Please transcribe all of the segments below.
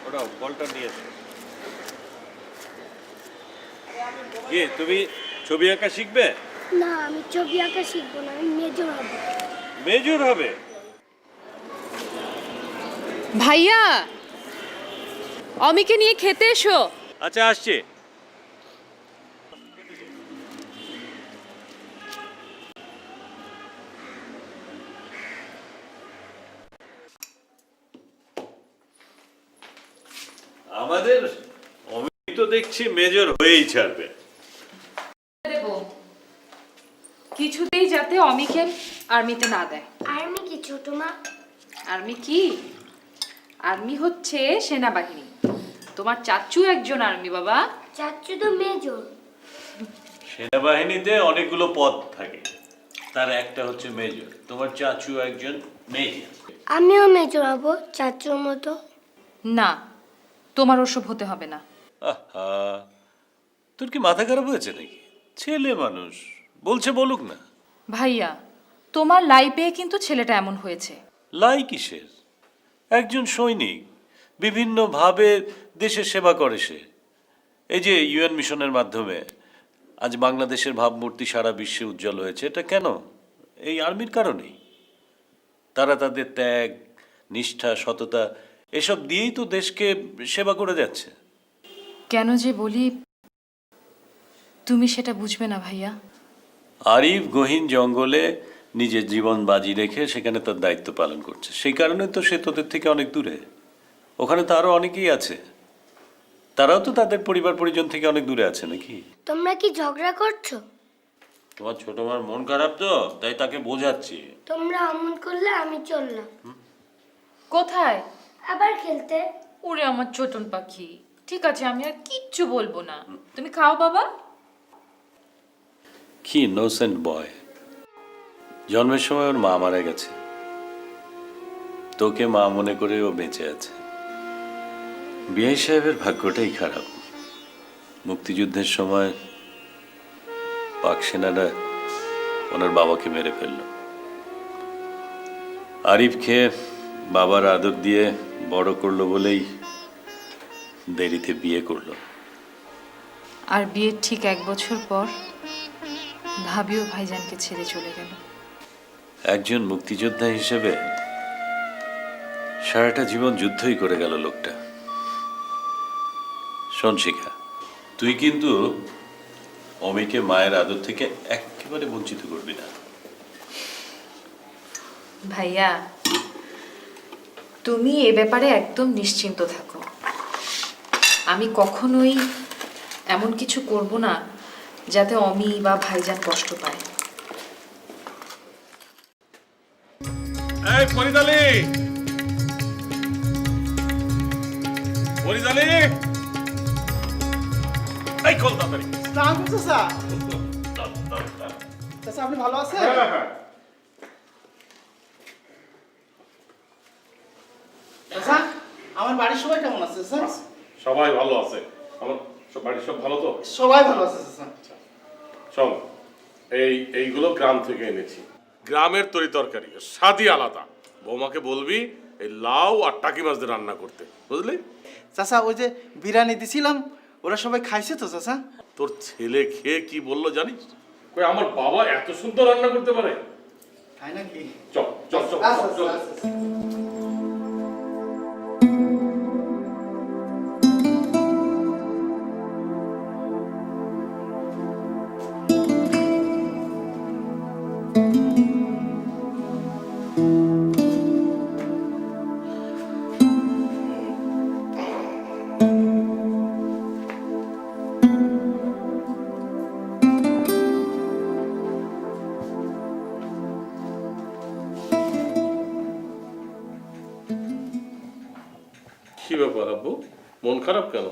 ওটা বলটা নিয়ে এসো। কি তুমি ছবি আঁকা শিখবে? না, আমি ছবি আঁকা শিখবো না, আমি মেজর হব। মেজর হবে? ভাইয়া, অমিকে নিয়ে খেতে এসো। আচ্ছা, আসছি। আমাদের অমিত তো দেখছি মেজর হয়েই ছাড়বে। দেবো, কিছুতেই যাতে অমিকে আর্মিতে না দেয়। আর্মি কি ছোট না? আর্মি কি? আর্মি হচ্ছে সেনাবাহিনী। তোমার চাচু একজন আর্মি বাবা। চাচু তো মেজর। সেনাবাহিনীতে অনেকগুলো পদ থাকে, তার একটা হচ্ছে মেজর। তোমার চাচু একজন মেজর। আমিও মেজর হব চাচুর মতো। না, তোমার ওসব হতে হবে না। আহা, তোর কি মাথা খারাপ হয়েছে নাকি? ছেলে মানুষ বলছে, বলুক না। ভাইয়া, তোমার লাইফে কিন্তু ছেলেটা এমন হয়েছে। লাই কিসের? একজন সৈনিক, বিভিন্নভাবে দেশের সেবা করে সে। এই যে ইউএন মিশনের মাধ্যমে আজ বাংলাদেশের ভাবমূর্তি সারা বিশ্বে উজ্জ্বল হয়েছে, এটা কেন? এই আর্মির কারণেই। তারা তাদের ত্যাগ, নিষ্ঠা, সততা এসব দিয়েই তো দেশকে সেবা করে যাচ্ছে। কেন যে বলি, তুমি সেটা বুঝবে না ভাইয়া। আরিফ গহীন জঙ্গলে নিজের জীবন বাজি রেখে সেখানে তার দায়িত্ব পালন করছে। সেই কারণে তো সে তোদের থেকে অনেক দূরে। ওখানে তো আরো অনেকেই আছে, তারাও তো তাদের পরিবার পরিজন থেকে অনেক দূরে আছে নাকি? তোমরা কি ঝগড়া করছো? তোমার ছোট মার মন খারাপ তো, তাই তাকে বোঝাচ্ছি। তোমরা অমন করলে আমি চললাম। কোথায়? আবার খেলতে। ওরে আমার ছোটন পাখি, ঠিক আছে, আমি আর কিচ্ছু বলবো না। তুমি খাও বাবা। কি ইনোসেন্ট বয়। জন্মের সময় ওর মা মারা গেছে, তোকে মা মনে করে ও বেঁচে আছে। বিআই সাহেবের ভাগ্যটাই খারাপ। মুক্তিযুদ্ধের সময় পাক সেনারা ওনার বাবাকে মেরে ফেলল। আরিফকে বাবার আদর দিয়ে বড় করলো বলেই দেরিতে বিয়ে করলো। আর বিয়ের ঠিক 1 বছর পর ভাবিও ভাইজানকে ছেড়ে চলে গেল। একজন মুক্তিযোদ্ধা হিসেবে সারাটা জীবন যুদ্ধই করে গেল লোকটা। শোন শিখা, তুই কিন্তু অমিকে মায়ের আদর থেকে একেবারে বঞ্চিত করবি না। ভাইয়া, তুমি এ ব্যাপারে একদম নিশ্চিন্ত থাকো। আমি কখনোই এমন কিছু করব না যাতে অমি বা ভাইজান কষ্ট পায়। এই ফরিদ আলী, ফরিদ আলী, এই কল তাড়াতাড়ি। আসসালামু আলাইকুম চাচা। চাচা আপনি ভালো আছেন? চাচা, আমার বাড়ির সবাই কেমন আছে চাচা? সবাই ভালো আছে। আমার সব বাড়ির সব ভালো তো? সবাই ভালো আছে চাচা। শোন, এইগুলো গ্রাম থেকে এনেছি। গ্রামের তরি তরকারি স্বাদই আলাদা। বৌমাকে বলবি এই লাউ আর টাকি মাছ দিয়ে রান্না করতে, বুঝলি? চাচা ওই যে বিরিয়ানি দিছিলাম, ওরা সবাই খাইছে তো চাচা? তোর ছেলে খেয়ে কি বললো জানিস? কই আমার বাবা এত সুন্দর রান্না করতে পারে। তাই নাকি? চল চল চল আচ্ছা, চল। আচ্ছা, আচ্ছা। কি ব্যাপার আব্বু, মন খারাপ কেন?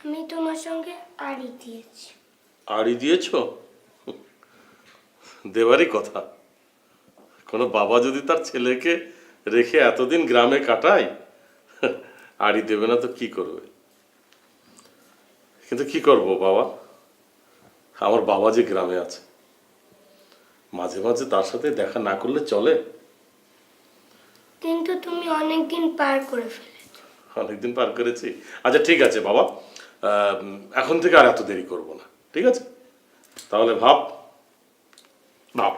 আমি তোমার সঙ্গে আড়ি দিয়েছি। আড়ি দিয়েছ? দেবারই কথা। কোনো বাবা যদি তার ছেলেকে রেখে এতদিন গ্রামে কাটায়, আড়ি দেবে না তো কি করবে? কিন্তু কি করব বাবা, আমার বাবা যে গ্রামে আছে, মাঝে মাঝে তার সাথে দেখা না করলে চলে? কিন্তু তুমি অনেক দিন পার করে ফেলেছো। অনেকদিন পার করেছি। আচ্ছা ঠিক আছে বাবা, এখন থেকে আর এত দেরি করব না, ঠিক আছে? তাহলে ভাব ভাব।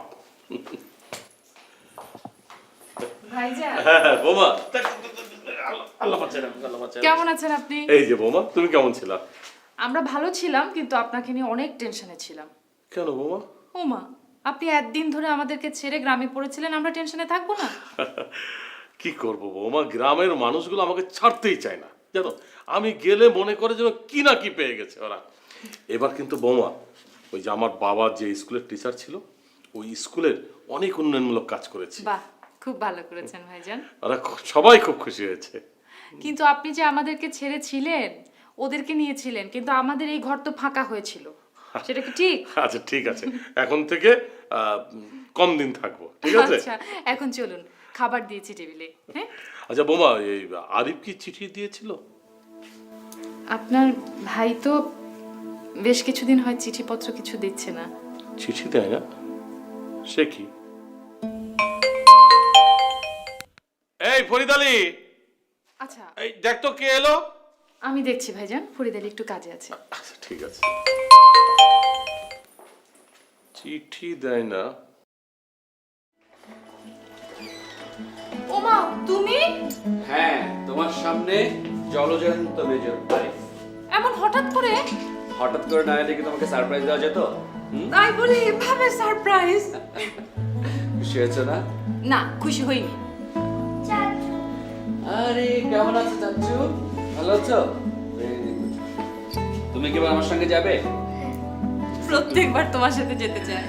ভাইজান হ্যাঁ হ্যাঁ বৌমা, আল্লাহ বাঁচায়, আল্লাহ বাঁচায়। কেমন আছেন আপনি? এই যে বৌমা, তুমি কেমন ছিলা? আমরা ভালো ছিলাম, কিন্তু আপনাকে নিয়ে অনেক টেনশনে ছিলাম। কেন বৌমা? ওমা, আপনি একদিন ধরে আমাদেরকে ছেড়ে গ্রামে পড়েছিলেন, আমরা টেনশনে থাকবো না? কি করব বৌমা, গ্রামের মানুষগুলো আমাকে ছাড়তেই চায় না জানো। আমি গেলে মনে করে যেন কি না কি পেয়ে গেছে ওরা। এবার কিন্তু বৌমা, ওই যে আমার বাবা যে স্কুলের টিচার ছিল, ওই স্কুলের অনেক উন্নয়নমূলক কাজ করেছে। বাহ, খুব ভালো করেছেন ভাইজান। ওরা সবাই খুব খুশি হয়েছে। কিন্তু আপনি যে আমাদেরকে ছেড়ে ছিলেন, ওদেরকে নিয়েছিলেন, কিন্তু আমাদের এই ঘর তো ফাঁকা হয়েছিল, সেটা কি ঠিক? আচ্ছা ঠিক আছে, এখন থেকে কম দিন থাকবো, ঠিক আছে? আচ্ছা, এখন চলুন, খাবার দিয়েছি টেবিলে। হ্যাঁ, আচ্ছা বৌমা, এই আরিফ কি চিঠি দিয়েছিল? আপনার ভাই তো বেশ কিছুদিন হয় চিঠিপত্র কিছু দিচ্ছে না। চিঠি দেয় না? সে কি? এই ফরিদ আলী, আচ্ছা, এই দেখ তো কে এলো। আমি দেখছি ভাইজান, ফরিদ আলী একটু কাজে আছে। আচ্ছা ঠিক আছে। চিঠি দেয় না? ওমা, তুমি হ্যাঁ, তোমার সামনে জলজয়ন্ত মেজর আরিফ। এমন হঠাৎ করে? হঠাৎ করে না এলে কি তোমাকে সারপ্রাইজ দেওয়া যেত? তাই বলে এভাবে সারপ্রাইজ? খুশি হয়েছো না? না, খুশি হইনি। চাচু, আরে কেমন আছো চাচ্চু? ভালো আছো? Very good. তুমি কি এবার আমার সঙ্গে যাবে? প্রত্যেকবার তোমার সাথে যেতে চাই।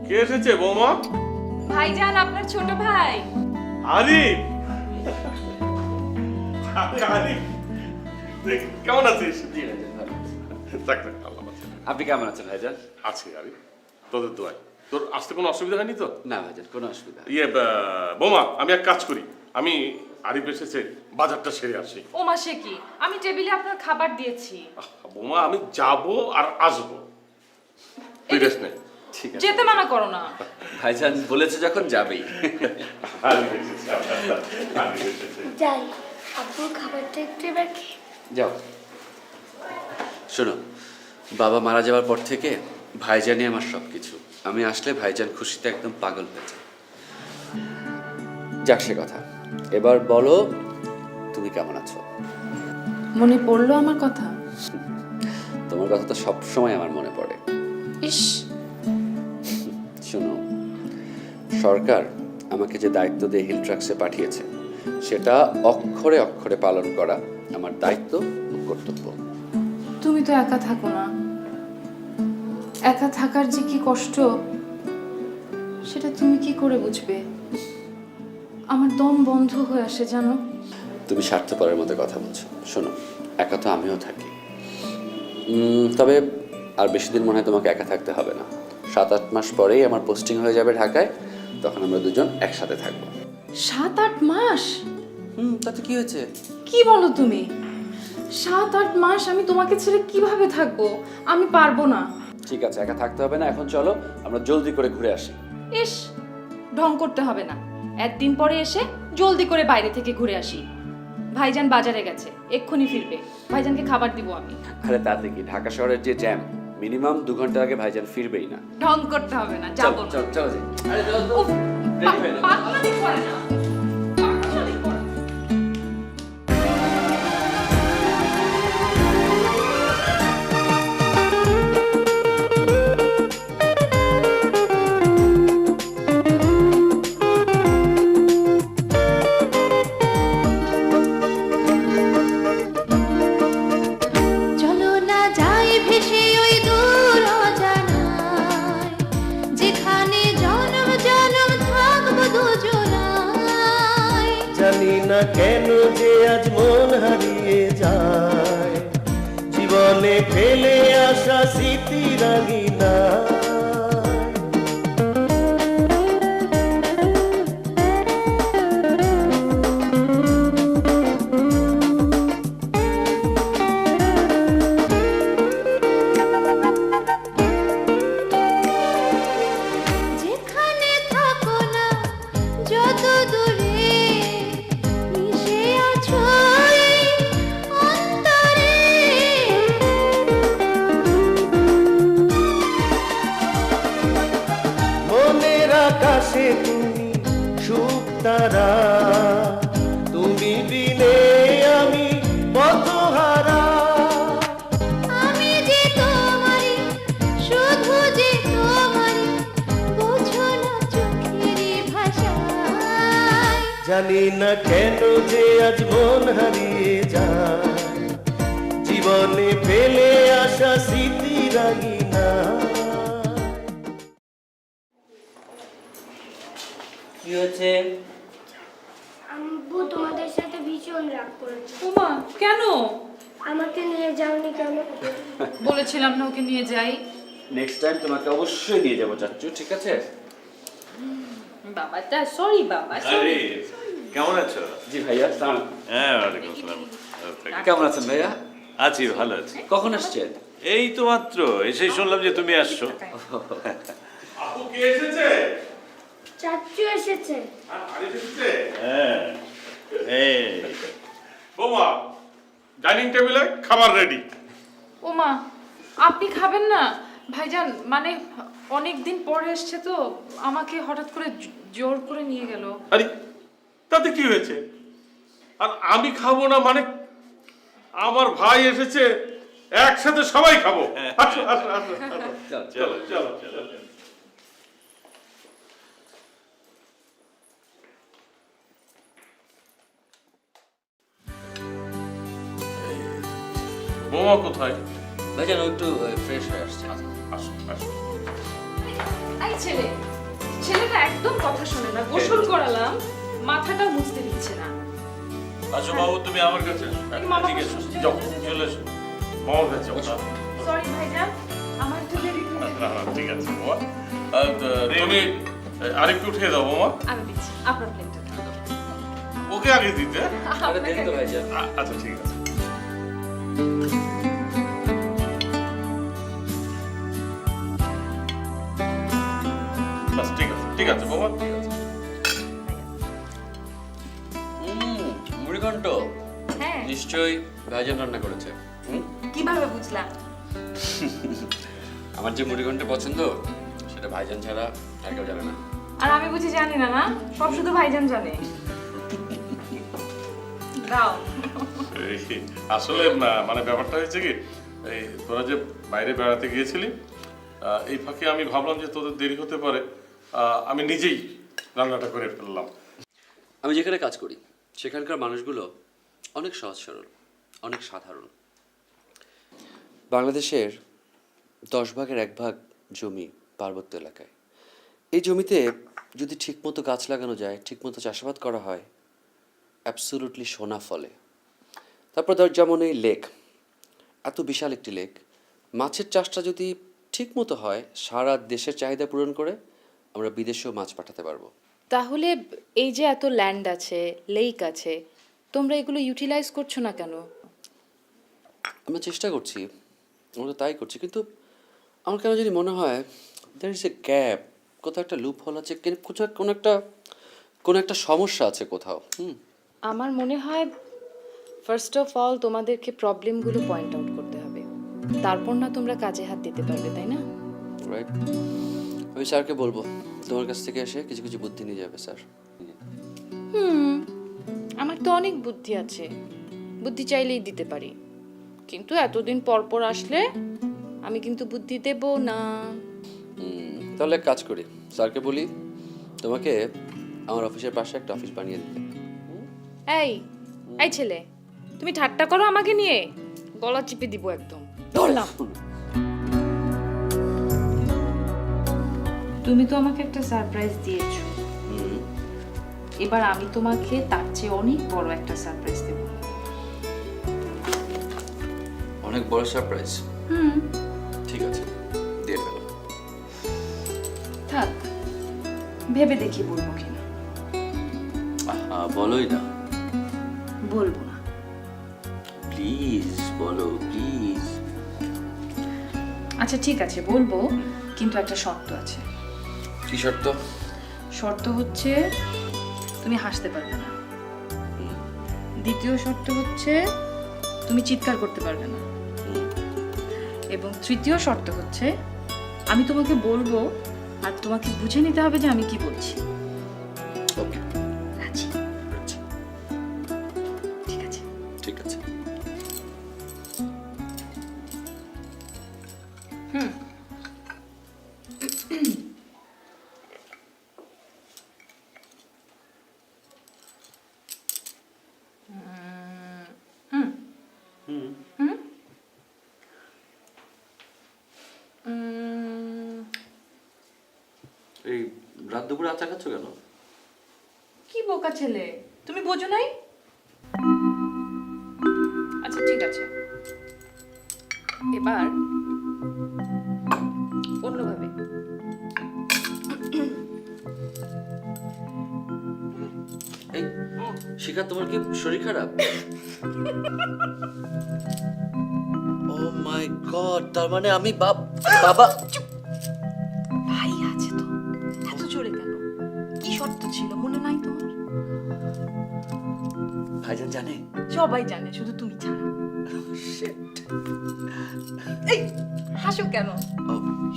কে এসেছে বৌমা? ভাইজান, আপনার ছোট ভাই। আরিফ। আরিফ, দেখ, কেমন আছিস? জি ভাইজান, ভালো আছি। থাক থাক, আল্লাহ বাঁচায়। আপনি কেমন আছেন ভাইজান? আছি আরিফ, তোদের দোয়ায়। তোর আসতে কোনো অসুবিধা হয়নি তো? না ভাইজান, কোনো অসুবিধা নেই। ইয়ে বৌমা, আমি এক কাজ করি, আমি আরিফ এসেছে বাজারটা সেরে আসি। ওমা, সে কি? আমি টেবিলে আপনার খাবার দিয়েছি। বৌমা, আমি যাবো আর আসবো, তুই রেস্ট নে। ঠিক আছে। যেতে মানা করো না। ভাইজান বলেছে যখন যাবেই। আরিফ এসেছে, আরিফ এসেছে। যাই, আব্বুর খাবারটা একটু এবার খেয়ে। যাও। শোনো, বাবা মারা যাওয়ার পর থেকে ভাইজানই আমার সব কিছু। আমি আসলে ভাইজান খুশিতে একদম পাগল হয়ে যায়। যাক সে কথা, এবার বলো তুমি কেমন আছো? মনে পড়লো আমার কথা? তোমার কথা তো সবসময় আমার মনে পড়ে। ইস, শোনো, সরকার আমাকে যে দায়িত্ব দিয়ে হিল ট্রাক্সে পাঠিয়েছে, সেটা অক্ষরে অক্ষরে পালন করা আমার দায়িত্ব ও কর্তব্য। তুমি তো একা থাকো না। একা থাকার যে কি কষ্ট, সেটা তুমি কি করে বুঝবে? আমার দম বন্ধ হয়ে আসে জানো। তুমি স্বার্থপরের মতো কথা বলছো। শোনো, একা তো আমিও থাকি, তবে আর বেশি দিন মনে হয় তোমাকে একা থাকতে হবে না। 7-8 মাস পরেই আমার পোস্টিং হয়ে যাবে ঢাকায়, তখন আমরা দুজন একসাথে থাকবো। 7-8 মাস? তাতে কি হয়েছে? কি বলো তুমি? 7-8 মাস আমি তোমাকে ছেড়ে কিভাবে থাকবো? আমি পারবো না। ঠিক আছে, একা থাকতে হবে না, এখন চলো আমরা জলদি করে ঘুরে আসি। ইস, ঢং করতে হবে না। একদিন পরে এসে জলদি করে বাইরে থেকে ঘুরে আসি। ভাইজান বাজারে গেছে, এক্ষুনি ফিরবে। ভাইজানকে খাবার দিব আমি। আরে তাতে কি, ঢাকা শহরের যে জ্যাম, মিনিমাম 2 ঘন্টা আগে ভাইজান ফিরবেই না। ঢং করতে হবে না, যাবো না। চলো চলো যাই। আরে চলো তো, উফ, ready হয়ে নাও। পাগলামি করে না। পাগলামি করে না। চলো না যাই ভেসে ওই দূর অজানায়, যেখানে জনম জনম থাকবো দুজনায়। জানি না কেন যে আজ মন হারিয়ে যায়, জীবনে ফেলে আসা স্মৃতি রাঙিনা। যেখানে থাকো না যত দূরে, বিনে আমি পথহারা। আমি যে তোমারই, শুধু যে তোমারই, বোঝো না চোখেরই ভাষায়। জানি না কেন যে আজ মন হারিয়ে যায়, জীবনে ফেলে আসা স্মৃতি রাগি না। কি হয়েছে? আব্বু তোমাদের সাথে ভীষণ রাগ করেছে। ওমা, কেন? আমাকে নিয়ে যাওনি কেন? বলেছিলাম না ওকে নিয়ে যাই। নেক্সট টাইম তোমাকে অবশ্যই নিয়ে যাবো চাচ্চু, ঠিক আছে? বাবাটা সরি বাবা, আরে কেমন আছো? জি ভাইয়া, হ্যাঁ, ওয়ালাইকুম আসসালাম। কেমন আছেন ভাইয়া? আছি, ভালো আছি। কখন আসছেন? এই তো মাত্র এসেই শুনলাম যে তুমি আসছো। আপু কে এসেছে? চাচু এসেছে। আরিফ এসেছে? হ্যাঁ, এই বৌমা, ডাইনিং টেবিলে খাবার রেডি। ওমা, আপনি খাবেন না? ভাইজান মানে অনেক দিন পরে এসছে তো, আমাকে হঠাৎ করে জোর করে নিয়ে গেল। আরে তাতে কি হয়েছে? আর আমি খাবো না মানে? আমার ভাই এসেছে, একসাথে সবাই খাবো। আসো আসো আসো আসো। চলো চলো চলো। বৌমা কোথায়? ভাইজান ও একটু ফ্রেশ হয়ে আসছে। আসো আসো। এই ছেলেটা একদম কথা শোনে না। গোসল করালাম, মাথাটা মুছতে দিচ্ছে না। আচ্ছা বাবু, তুমি আমার কাছে এসো। মামা ঠিক আছে, বসো, যাও, চলো, চলে এসো। মামার কাছে যাও। সরি ভাইজান, আমার একটু দেরি হয়ে যাবে। না, না, ঠিক আছে বৌমা। তুমি আরেকটু উঠিয়ে দাও বৌমা। আমি দিচ্ছি, আপনার প্লেটটা দাও। ওকে আগে দিতে। আরে দেন তো ভাইজান। আচ্ছা ঠিক আছে। বাস, ঠিক আছে বৌমা, ঠিক আছে। মুড়িঘণ্ট হ্যাঁ, নিশ্চয়ই ভাইজান রান্না করেছে। কিভাবে বুঝলা? আমার যে মুড়িঘণ্ট পছন্দ সেটা ভাইজান ছাড়া আর কেউ জানে না। আর আমি বুঝি জানি না? না, সব শুধু ভাইজান জানে। দাও। এই, আসলে না মানে ব্যাপারটা হয়েছে কি, এই তোরা যে বাইরে বেড়াতে গিয়েছিলি, এই ফাঁকে আমি ভাবলাম যে তোদের দেরি হতে পারে, আমি নিজেই রান্নাটা করে ফেললাম। আমি যেখানে কাজ করি সেখানকার মানুষগুলো অনেক সহজ সরল, অনেক সাধারণ। বাংলাদেশের 10 ভাগের 1 ভাগ জমি পার্বত্য এলাকায়। এই জমিতে যদি ঠিকমতো গাছ লাগানো যায়, ঠিকমতো চাষাবাদ করা হয়, অ্যাবসোলুটলি সোনা ফলে। তারপর ধর যেমন এই লেক, এত বিশাল একটি লেক, মাছের চাষটা যদি ঠিকমতো হয় সারা দেশের চাহিদা পূরণ করে আমরা বিদেশেও মাছ পাঠাতে পারবো। তাহলে এই যে এত ল্যান্ড আছে, লেক আছে, তোমরা এগুলো ইউটিলাইজ করছো না কেন? আমরা চেষ্টা করছি, আমরা তাই করছি, কিন্তু আমার কেন যদি মনে হয় দ্যার ইজ এ গ্যাপ, কোথাও একটা লুপ হোল আছে, কোনো একটা সমস্যা আছে কোথাও। আমার মনে হয় ফার্স্ট অফ অল তোমাদেরকে প্রবলেমগুলো পয়েন্ট আউট করতে হবে, তারপর না তোমরা কাজে হাত দিতে পারবে, তাই না? রাইট, আমি স্যারকে বলবো তোমার কাছ থেকে এসে কিছু কিছু বুদ্ধি নিয়ে যাবে স্যার। আমার তো অনেক বুদ্ধি আছে, বুদ্ধি চাইলেই দিতে পারি, কিন্তু এতদিন পর পর আসলে আমি কিন্তু বুদ্ধি দেব না। তাহলে এক কাজ করি, স্যারকে বলি তোমাকে আমার অফিসের পাশে একটা অফিস বানিয়ে দিতে। এই এই ছেলে, তুমি ঠাট্টা করো আমাকে নিয়ে, গলা চিপে দিব একদম। ধরলাম। তুমি তো আমাকে একটা সারপ্রাইজ দিয়েছো, এবার আমি তোমাকে তার চেয়ে অনেক বড় একটা সারপ্রাইজ দেব। অনেক বড় সারপ্রাইজ? ঠিক আছে, দিয়ে ফেলো। থাক, ভেবে দেখি বলবো কিনা। বলোই না। বলবো না। প্লিজ বলো, প্লিজ। আচ্ছা ঠিক আছে, বলবো, কিন্তু একটা শর্ত আছে। কি শর্ত? শর্ত হচ্ছে তুমি হাসতে পারবে না, দ্বিতীয় শর্ত হচ্ছে তুমি চিৎকার করতে পারবে না, এবং তৃতীয় শর্ত হচ্ছে আমি তোমাকে বলবো আর তোমাকে বুঝে নিতে হবে যে আমি কি বলছি। ওকে, রাজি? ঠিক আছে। এই রাত দুপুরে আচা খাচ্ছ কেন? কি বোকা ছেলে, তুমি বোঝো নাই? আচ্ছা ঠিক আছে, এবার অন্যভাবে। এই শিখা, তোমার কি শরীর খারাপ? ও মাই গড, তার মানে আমি বাবা। ভাই আছে তো, এত জোরে কেন? কি শর্ত ছিল মনে নাই তোমার? ভাইজান জানে? সবাই জানে, শুধু তুমি ছাড়া। এই হাসো কেন?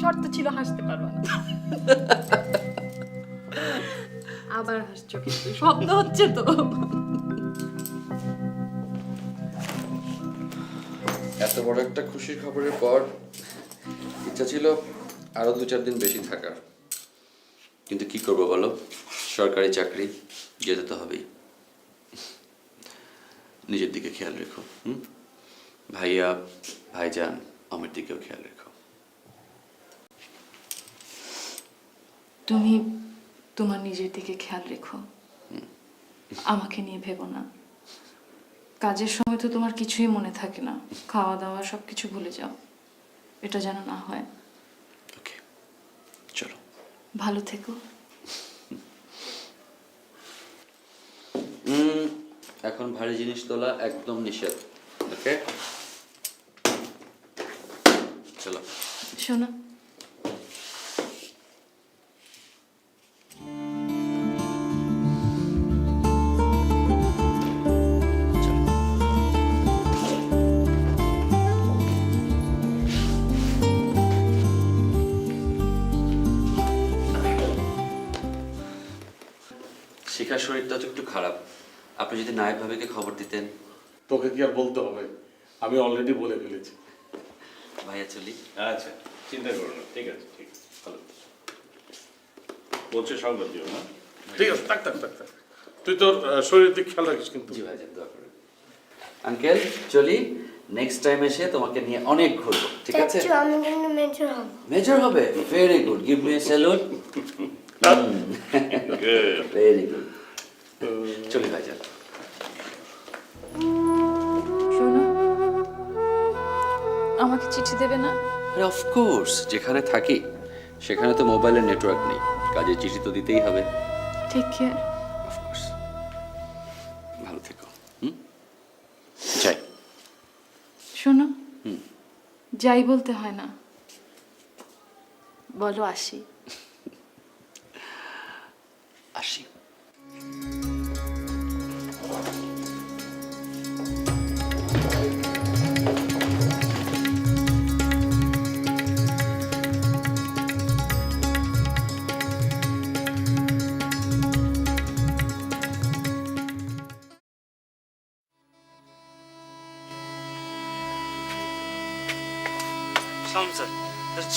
শর্ত ছিল, হাসতে পারবো না। আবার হাসছো কিন্তু, শব্দ হচ্ছে তো। এত বড় একটা খুশির খবরের পর ইচ্ছা ছিল আরো 2-4 দিন বেশি থাকার, কিন্তু কি করবো বলো, সরকারি চাকরি, যেতে তো হবেই। নিজের দিকে খেয়াল রেখো, ভাইয়া, ভাইজান, আমার দিকেও খেয়াল রেখো। তুমি তোমার নিজের দিকে খেয়াল রেখো, আমাকে নিয়ে ভেবো না। কাজের সময় তো তোমার কিছুই মনে থাকে না, খাওয়া দাওয়া সবকিছু ভুলে যাও, এটা যেন না হয়। ওকে, চলো। ভালো থেকো। এখন ভারী জিনিস তোলা একদম নিষেধ, ওকে? চলো। শোনো, শিখার শরীরটা তো একটু খারাপ, আপনি যদি নায়ক ভাবিকে খবর দিতেন। তোকে কি আর বলতে হবে, আমি অলরেডি বলে ফেলেছি। ভাইয়া চলি। আচ্ছা, চিন্তা করো না, ঠিক আছে, ঠিক আছে, ভালো। বলছে সংবাদ দিও না। ঠিক আছে, থাক থাক থাক থাক। তুই তোর শরীরের দিক খেয়াল রাখিস কিন্তু। জি ভাইজান, দোয়া করুন। আঙ্কেল চলি, নেক্সট টাইম এসে তোমাকে নিয়ে অনেক ঘুরবো, ঠিক আছে? চাচ্চু আমি কিন্তু মেজর হব। মেজর হবে? Very good, give me a salute. Very good. চলি ভাইজান। শোনো, আমাকে চিঠি দেবে না? আরে অফকোর্স, যেখানে থাকি সেখানে তো মোবাইলের নেটওয়ার্ক নেই, কাজে চিঠি তো দিতেই হবে। Take care. অফকোর্স। ভালো থেকো। যাই। শোনো, যাই বলতে হয় না, বলো আসি। আসি। স্যার,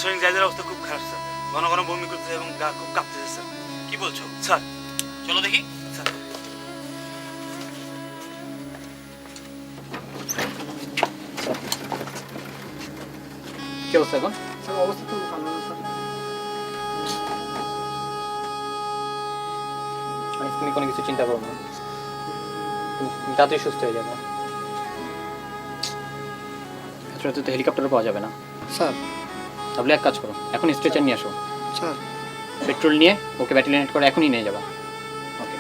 শরীর জায়গার অবস্থা খুব খারাপ স্যার, ঘন ঘন বমি করতেছে এবং গা খুব কাঁপতেছে স্যার। কি বলছো স্যার? চলো দেখি স্যার। কি অবস্থা এখন? স্যার অবস্থা তো ভালো না স্যার। তুমি কোনো কিছু চিন্তা করো না, তুমি তাড়াতাড়ি সুস্থ হয়ে যাবে। এত রাতে তো হেলিকপ্টারও পাওয়া যাবে না স্যার। তাহলে এক কাজ করো, এখন স্ট্রেচার নিয়ে আসো, স্যার পেট্রোল নিয়ে ওকে ব্যাটালিয়নেট করে এখনই নিয়ে যাবা। ওকে।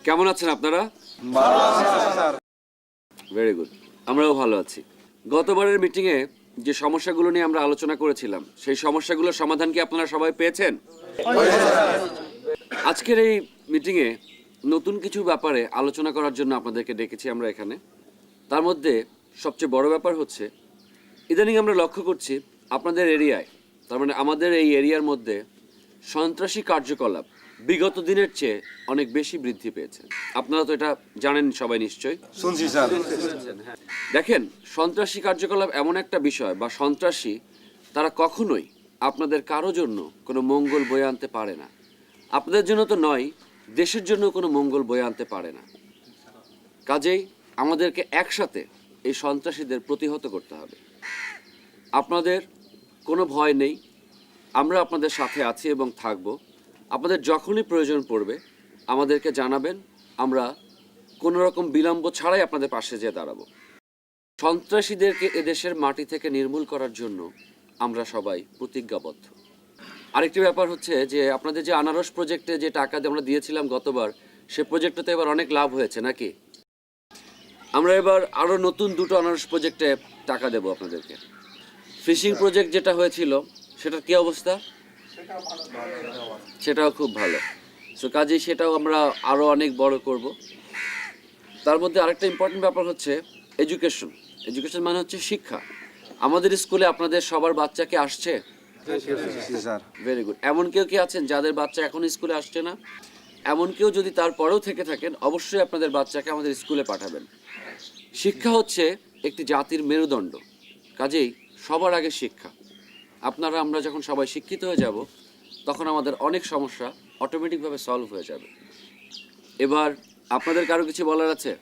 কেমন আছেন আপনারা? ভেরি গুড, আমরাও ভালো আছি। গতবারের মিটিংয়ে যে সমস্যাগুলো নিয়ে আমরা আলোচনা করেছিলাম সেই সমস্যাগুলোর সমাধান কি আপনারা সবাই পেয়েছেন? আজকের এই মিটিংয়ে নতুন কিছু ব্যাপারে আলোচনা করার জন্য আপনাদেরকে ডেকেছি আমরা এখানে। তার মধ্যে সবচেয়ে বড় ব্যাপার হচ্ছে ইদানিং আমরা লক্ষ্য করছি আপনাদের এরিয়ায়, তার মানে আমাদের এই এরিয়ার মধ্যে সন্ত্রাসী কার্যকলাপ বিগত দিনের চেয়ে অনেক বেশি বৃদ্ধি পেয়েছে। আপনারা তো এটা জানেন সবাই নিশ্চয়ই। শুনছি স্যার। দেখেন, সন্ত্রাসী কার্যকলাপ এমন একটা বিষয় বা সন্ত্রাসী তারা কখনোই আপনাদের কারো জন্য কোনো মঙ্গল বয়ে আনতে পারে না। আপনাদের জন্য তো নয়, দেশের জন্য কোনো মঙ্গল বয়ে আনতে পারে না। কাজেই আমাদেরকে একসাথে এই সন্ত্রাসীদের প্রতিহত করতে হবে। আপনাদের কোনো ভয় নেই, আমরা আপনাদের সাথে আছি এবং থাকব। আপনাদের যখনই প্রয়োজন পড়বে আমাদেরকে জানাবেন, আমরা কোনো রকম বিলম্ব ছাড়াই আপনাদের পাশে যেয়ে দাঁড়াবো। সন্ত্রাসীদেরকে এদেশের মাটি থেকে নির্মূল করার জন্য আমরা সবাই প্রতিজ্ঞাবদ্ধ। আরেকটি ব্যাপার হচ্ছে যে আপনাদের যে আনারস প্রজেক্টে যে টাকা আমরা দিয়েছিলাম গতবার, সে প্রজেক্টে তো এবার অনেক লাভ হয়েছে নাকি? আমরা এবার আরও নতুন 2টো আনারস প্রজেক্টে টাকা দেব আপনাদেরকে। ফিশিং প্রজেক্ট যেটা হয়েছিল সেটার কী অবস্থা? সেটাও খুব ভালো। সো কাজেই সেটাও আমরা আরও অনেক বড় করব। তার মধ্যে আরেকটা ইম্পর্টেন্ট ব্যাপার হচ্ছে এডুকেশন। এডুকেশন মানে হচ্ছে শিক্ষা। আমাদের স্কুলে আপনাদের সবার বাচ্চাকে আসছে? Very good. এমন কেউ কি আছেন যাদের বাচ্চা এখন স্কুলে আসছে না? এমন কেউ যদি তারপরেও থেকে থাকেন, অবশ্যই আপনাদের বাচ্চাকে আমাদের স্কুলে পাঠাবেন। শিক্ষা হচ্ছে একটি জাতির মেরুদণ্ড, কাজেই সবার আগে শিক্ষা। আপনারা আমরা যখন সবাই শিক্ষিত হয়ে যাব তখন আমাদের অনেক সমস্যা অটোমেটিকভাবে সলভ হয়ে যাবে। এবার আপনাদের কারো কিছু বলার আছে?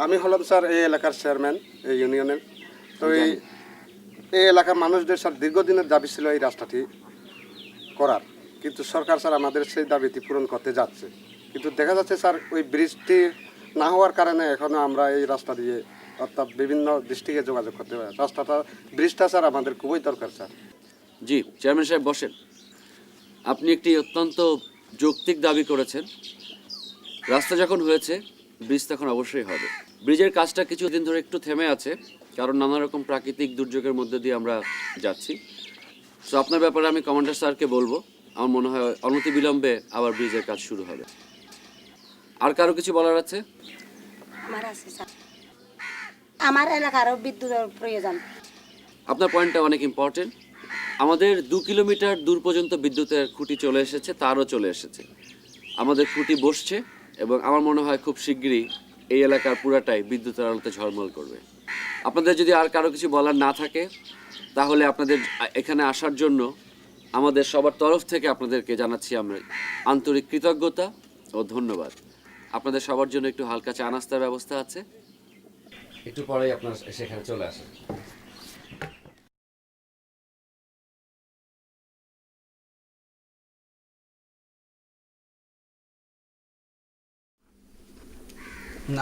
আমি হলাম স্যার এই এলাকার চেয়ারম্যান এই ইউনিয়নের। তো এই এলাকার মানুষদের স্যার দীর্ঘদিনের দাবি ছিল এই রাস্তাটি করার, কিন্তু সরকার স্যার আমাদের সেই দাবিটি পূরণ করতে যাচ্ছে। কিন্তু দেখা যাচ্ছে স্যার ওই ব্রিজটি না হওয়ার কারণে এখনও আমরা এই রাস্তা দিয়ে অর্থাৎ বিভিন্ন ডিস্ট্রিক্টে যোগাযোগ করতে পারি। ব্রিজটা স্যার আমাদের খুবই দরকার স্যার। জি চেয়ারম্যান সাহেব বসেন। আপনি একটি অত্যন্ত যৌক্তিক দাবি করেছেন। রাস্তা যখন হয়েছে ব্রিজ তখন অবশ্যই হবে। ব্রিজের কাজটা কিছুদিন ধরে একটু থেমে আছে, কারণ নানা রকম প্রাকৃতিক দুর্যোগের মধ্যে দিয়ে আমরা যাচ্ছি। সো আপনার ব্যাপারে আমি কমান্ডার স্যারকে বলবো, আমার মনে হয় অনতি বিলম্বে আবার ব্রিজের কাজ শুরু হবে। আর কারো কিছু বলার আছে? আমার আছে স্যার, আমার এলাকারও বিদ্যুতের প্রয়োজন। আপনার পয়েন্টটা অনেক ইম্পর্টেন্ট। আমাদের 2 কিলোমিটার দূর পর্যন্ত বিদ্যুতের খুঁটি চলে এসেছে, তারও চলে এসেছে। আমাদের খুঁটি বসছে এবং আমার মনে হয় খুব শিগগিরই এই এলাকার পুরাটাই বিদ্যুতের আলোতে ঝলমল করবে। আপনাদের যদি আর কারো কিছু বলার না থাকে তাহলে আপনাদের এখানে আসার জন্য আমাদের সবার তরফ থেকে আপনাদেরকে জানাচ্ছি আমরা আন্তরিক কৃতজ্ঞতা ও ধন্যবাদ। আপনাদের সবার জন্য একটু হালকা চা নাস্তার ব্যবস্থা আছে, একটু পরেই আপনারা সেখানে চলে আসেন।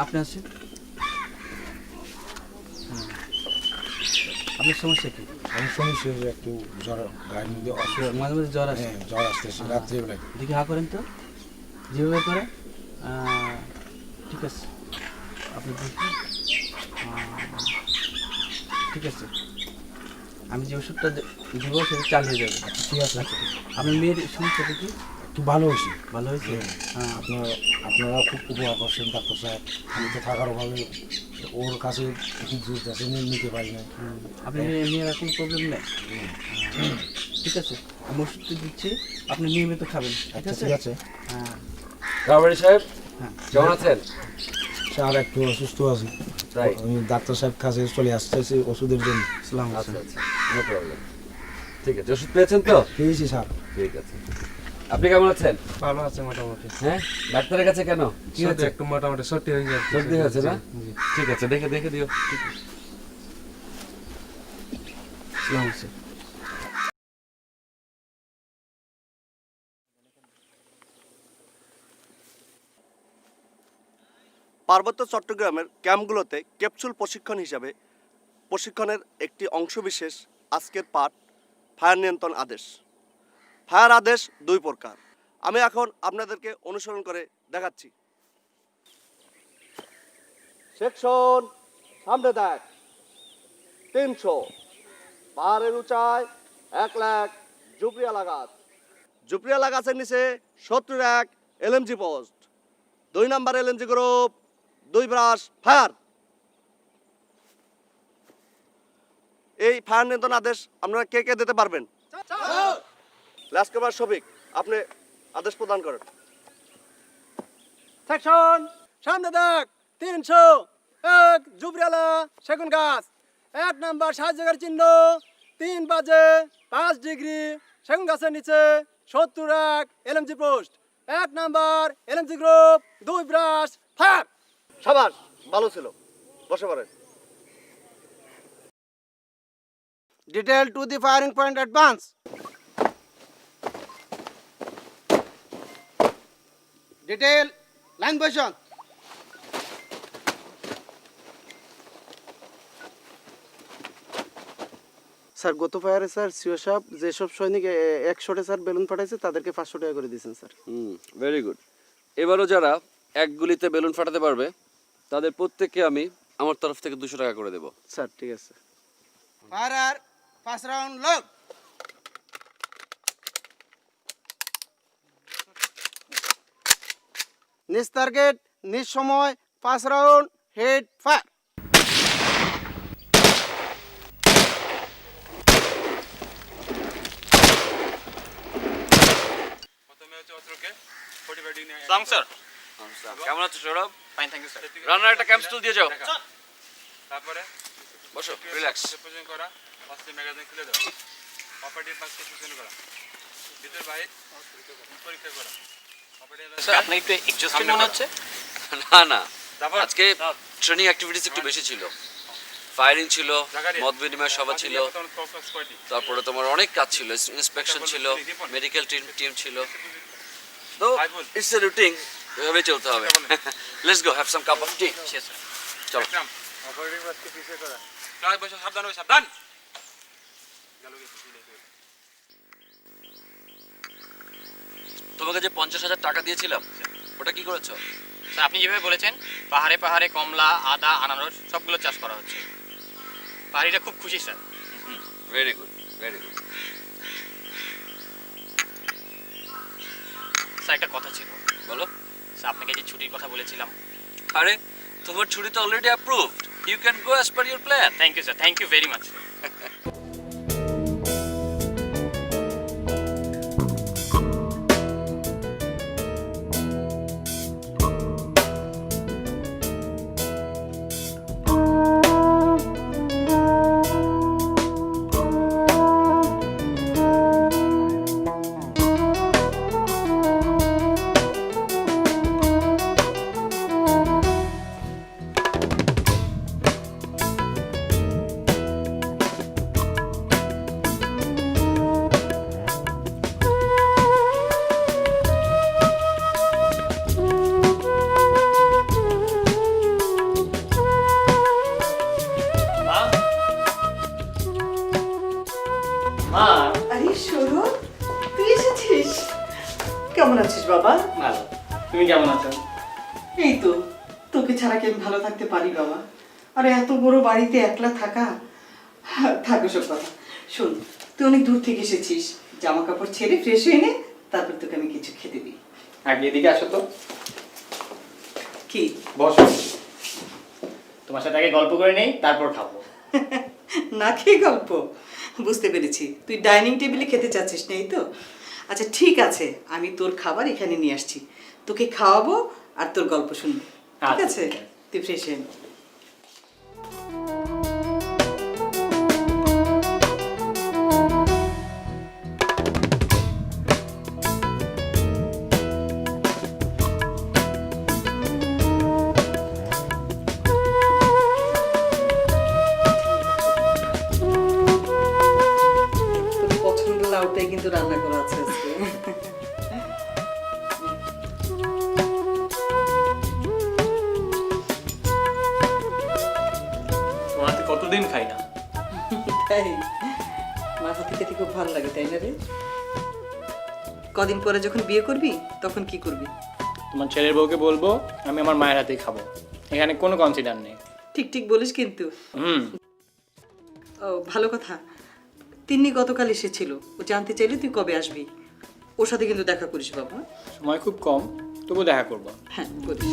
আপনি আছেন? আপনার সমস্যা কি? আমি সমস্যা একটু জ্বর, গায়ের মধ্যে অসুখ, মাঝে মাঝে জ্বর আসে? জ্বর আসতেছে রাত্রিবেলায়। দেখি হা করেন তো, যেভাবে করে। ঠিক আছে, আপনি দেখি। ঠিক আছে, আমি যে ওষুধটা দিব সেটা চালিয়ে যাবে। ঠিক আছে। আপনার মেয়ের সমস্যাটা কি? একটু ভালো হয়েছে। ভালো হয়েছে? হ্যাঁ। আপনারা খুব উপকার করছেন ডাক্তার সাহেব। আমি তো থাকার অভাবে ওর কাছে দুধ আছে নিতে পারি না। আপনি মেয়ের এখন প্রবলেম নেই? ঠিক আছে, আমি ওষুধটা দিচ্ছি, আপনি নিয়মিত খাবেন। ঠিক আছে? ঠিক আছে। হ্যাঁ। রাবারি সাহেব কেমন আছেন? স্যার একটু অসুস্থ আছি, তাই আমি ডাক্তার সাহেব কাছে চলে আসতেছি ওষুধের জন্য। আচ্ছা আচ্ছা, নো প্রবলেম। ঠিক আছে, ওষুধ পেয়েছেন তো? পেয়েছি স্যার। ঠিক আছে। আপনি কেমন আছেন? ভালো আছে মোটামুটি। হ্যাঁ, ডাক্তারের কাছে কেন? কি হচ্ছে? একটু মোটামুটি সর্দি হয়ে যাচ্ছে। সর্দি হয়েছে না? ঠিক আছে, দেখে দেখে দিও। পার্বত্য চট্টগ্রামের ক্যাম্পগুলোতে ক্যাপসুল প্রশিক্ষণ হিসাবে প্রশিক্ষণের একটি অংশবিশেষ আজকের পাঠ ফায়ার নিয়ন্ত্রণ আদেশ। ফায়ার আদেশ 2 প্রকার। আমি এখন আপনাদেরকে অনুসরণ করে দেখাচ্ছি। সেকশন সামনে দেখ। 300 পাহাড়ের উঁচায় 1 লাখ জুপরিয়ালা গাছ। জুপরিয়ালা গাছের নিচে 71 LMG post. 2 number LMG group 2 brush fire. এই ফায়ার নিয়ন্ত্রণ আদেশ আপনারা কে কে দিতে পারবেন? লেফটেন্যান্ট শফিক, আপনি আদেশ প্রদান করেন। সেকশন সামনে দেখ। 301 জুবরিয়ালা সেগুন গাছ। 1 নাম্বার সাহায্যকারী চিহ্ন 3 বাজে 5 ডিগ্রি সেগুন গাছের নিচে 71 LMG post. 1 number LMG group 2 brush fire. সাবাস, ভালো ছিল, বসে পড়েন। Detail to the firing point advance. Detail line position. Sir গত ফায়ারে স্যার সিও সাহেব যেসব সৈনিক 100 স্যার বেলুন ফাটাইছে তাদেরকে 500 টাকা করে দিয়েছেন স্যার। Very good. এবারও যারা এক গুলিতে বেলুন ফাটাতে পারবে তাদের প্রত্যেককে আমি আমার তরফ থেকে 200 টাকা করে দেব। স্যার ঠিক আছে। Fire 5 round load. নিজ টার্গেট নিজ সময় 5 রাউন্ড হেড ফায়ার। কেমন আছো Sourav? Fine, thank you sir. রান্নার একটা ক্যাম্প স্টুল দিয়ে যাও। তারপরে বসো, রিল্যাক্স। পজিশন করা, অস্ত্র ম্যাগাজিন খুলে দাও। অপারেটিভ বাক্সে পজিশন করা, ভিতর বাইরে পরীক্ষা করা। আপনাকে একটু এক্সস্টেড মনে হচ্ছে? না না, আজকে ট্রেনিং অ্যাক্টিভিটিস একটু বেশি ছিল। ফায়ারিং ছিল, মত বিনিময় সভা ছিল, তারপরে তোমার অনেক কাজ ছিল, ইন্সপেকশন ছিল, মেডিকেল টিম ছিল। তো ইটস এ রুটিন, এভাবে চলতে হবে। Let's go have some cup of tea. চলো। অপারেটিভ বাক্সে পিছিয়ে করা। ক্লাস বসে সাবধান হয়ে সাবধান। তোমাকে যে 50,000 টাকা দিয়েছিলাম ওটা কি করেছো? স্যার আপনি যেভাবে বলেছেন পাহাড়ে পাহাড়ে কমলা, আদা, আনারস সবগুলো চাষ করা হচ্ছে। পাহাড়িরা খুব খুশি sir. Very good, very good. Sir একটা কথা ছিল। বলো। স্যার আপনাকে যে ছুটির কথা বলেছিলাম। আরে তোমার ছুটি তো already approved. You can go as per your plan. Thank you sir, thank you very much. আরে সৌরভ, তুই এসেছিস? কেমন আছিস বাবা? ভালো। তুমি কেমন আছো? এই তো, তোকে ছাড়া কি আমি ভালো থাকতে পারি বাবা? আরে এত বড় বাড়িতে একলা থাকা, থাকো সব কথা। শোন, তুই অনেক দূর থেকে এসেছিস, জামা কাপড় ছেড়ে ফ্রেশ হয়ে নে, তারপর তোকে আমি কিছু খেতে দিই। আগে এদিকে আসো তো। কি? বসো, তোমার সাথে আগে গল্প করে নেই, তারপর খাবো। না খেয়ে গল্প? বুঝতে পেরেছি, তুই ডাইনিং টেবিলে খেতে চাচ্ছিস না, এই তো? আচ্ছা ঠিক আছে, আমি তোর খাবার এখানে নিয়ে আসছি, তোকে খাওয়াবো আর তোর গল্প শুনবো, ঠিক আছে? তুই ফ্রেশ হয়ে নে। লাউটাই কিন্তু রান্না করা আছে আজকে। তোমার কতদিন খাই না। তাই মাথা থেকে খুব ভালো লাগে, তাই না রে? কদিন পরে যখন বিয়ে করবি তখন কি করবি? তোমার ছেলের বউকে বলবো আমি আমার মায়ের হাতেই খাবো, এখানে কোনো কনসিডার নেই। ঠিক ঠিক বলিস কিন্তু। হুম। ও ভালো কথা। তিন্নি গতকাল এসেছিল, ও জানতে চাইলে তুই কবে আসবি। ওর সাথে কিন্তু দেখা করিস বাবা। সময় খুব কম, তবু দেখা করবো। হ্যাঁ করিস।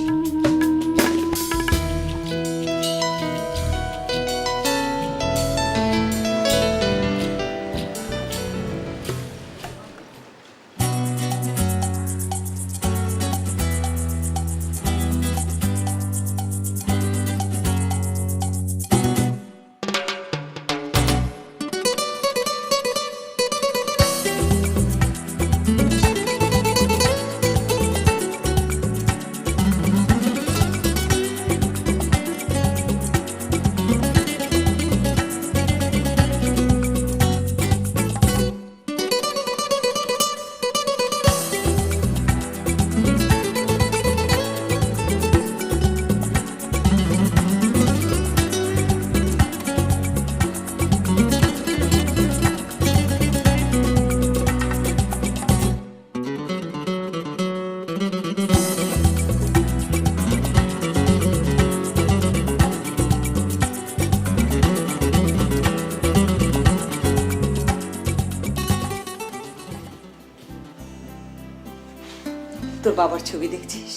তোর বাবার ছবি দেখছিস?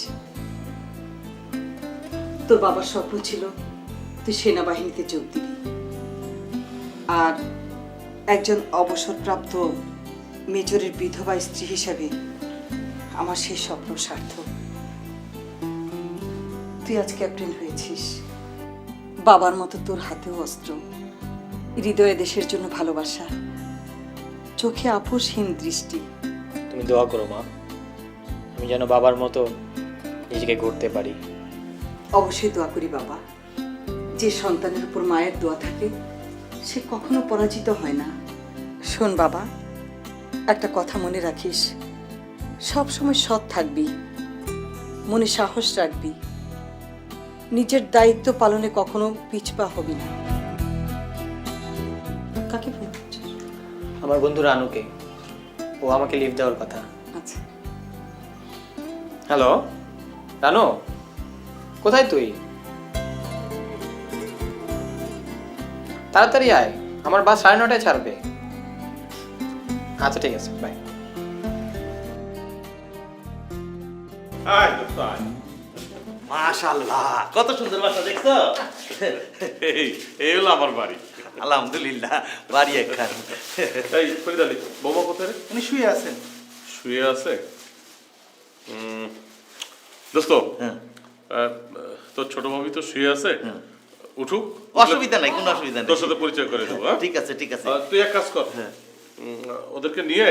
তোর বাবার স্বপ্ন ছিল তুই সেনাবাহিনীতে যোগ দিবি, আর একজন অবসরপ্রাপ্ত মেজরের বিধবা স্ত্রী হিসাবে আমার সেই স্বপ্ন সার্থক। তুই আজ ক্যাপ্টেন হয়েছিস, বাবার মতো তোর হাতেও অস্ত্র, হৃদয়ে দেশের জন্য ভালোবাসা, চোখে আপোষহীন দৃষ্টি। তুমি দোয়া করো মা, আমি যেন বাবার মতো নিজেকে গড়তে পারি। অবশ্যই দোয়া করি বাবা। যে সন্তানের উপর মায়ের দোয়া থাকে সে কখনো পরাজিত হয় না। শোন বাবা, একটা কথা মনে রাখিস, সব সময় সৎ থাকবি, মনে সাহস রাখবি, নিজের দায়িত্ব পালনে কখনো পিছপা হবি না। কাকে ফোন করছিস? আমার বন্ধু রানুকে, ও আমাকে লিভ দেওয়ার কথা। আচ্ছা। হ্যালো রানু, কোথায় তুই? তাড়াতাড়ি আয়, আমার বাস 9:30টায় ছাড়বে। আচ্ছা ঠিক আছে, বাই। মাশাআল্লাহ, কত সুন্দর বাসা দেখছো? এই হলো আমার বাড়ি। আলহামদুলিল্লাহ, বাড়ি একখান। এই ফরিদ আলী, বৌমা কোথায় রে? উনি শুয়ে আছেন। শুয়ে আছে? দোস্ত, তোর ছোট ভাবি তো শুয়ে আছে, উঠুক। অসুবিধা নাই, কোনো অসুবিধা নেই। তোর সাথে পরিচয় করে দেবো। ঠিক আছে ঠিক আছে। তুই এক কাজ কর, ওদেরকে নিয়ে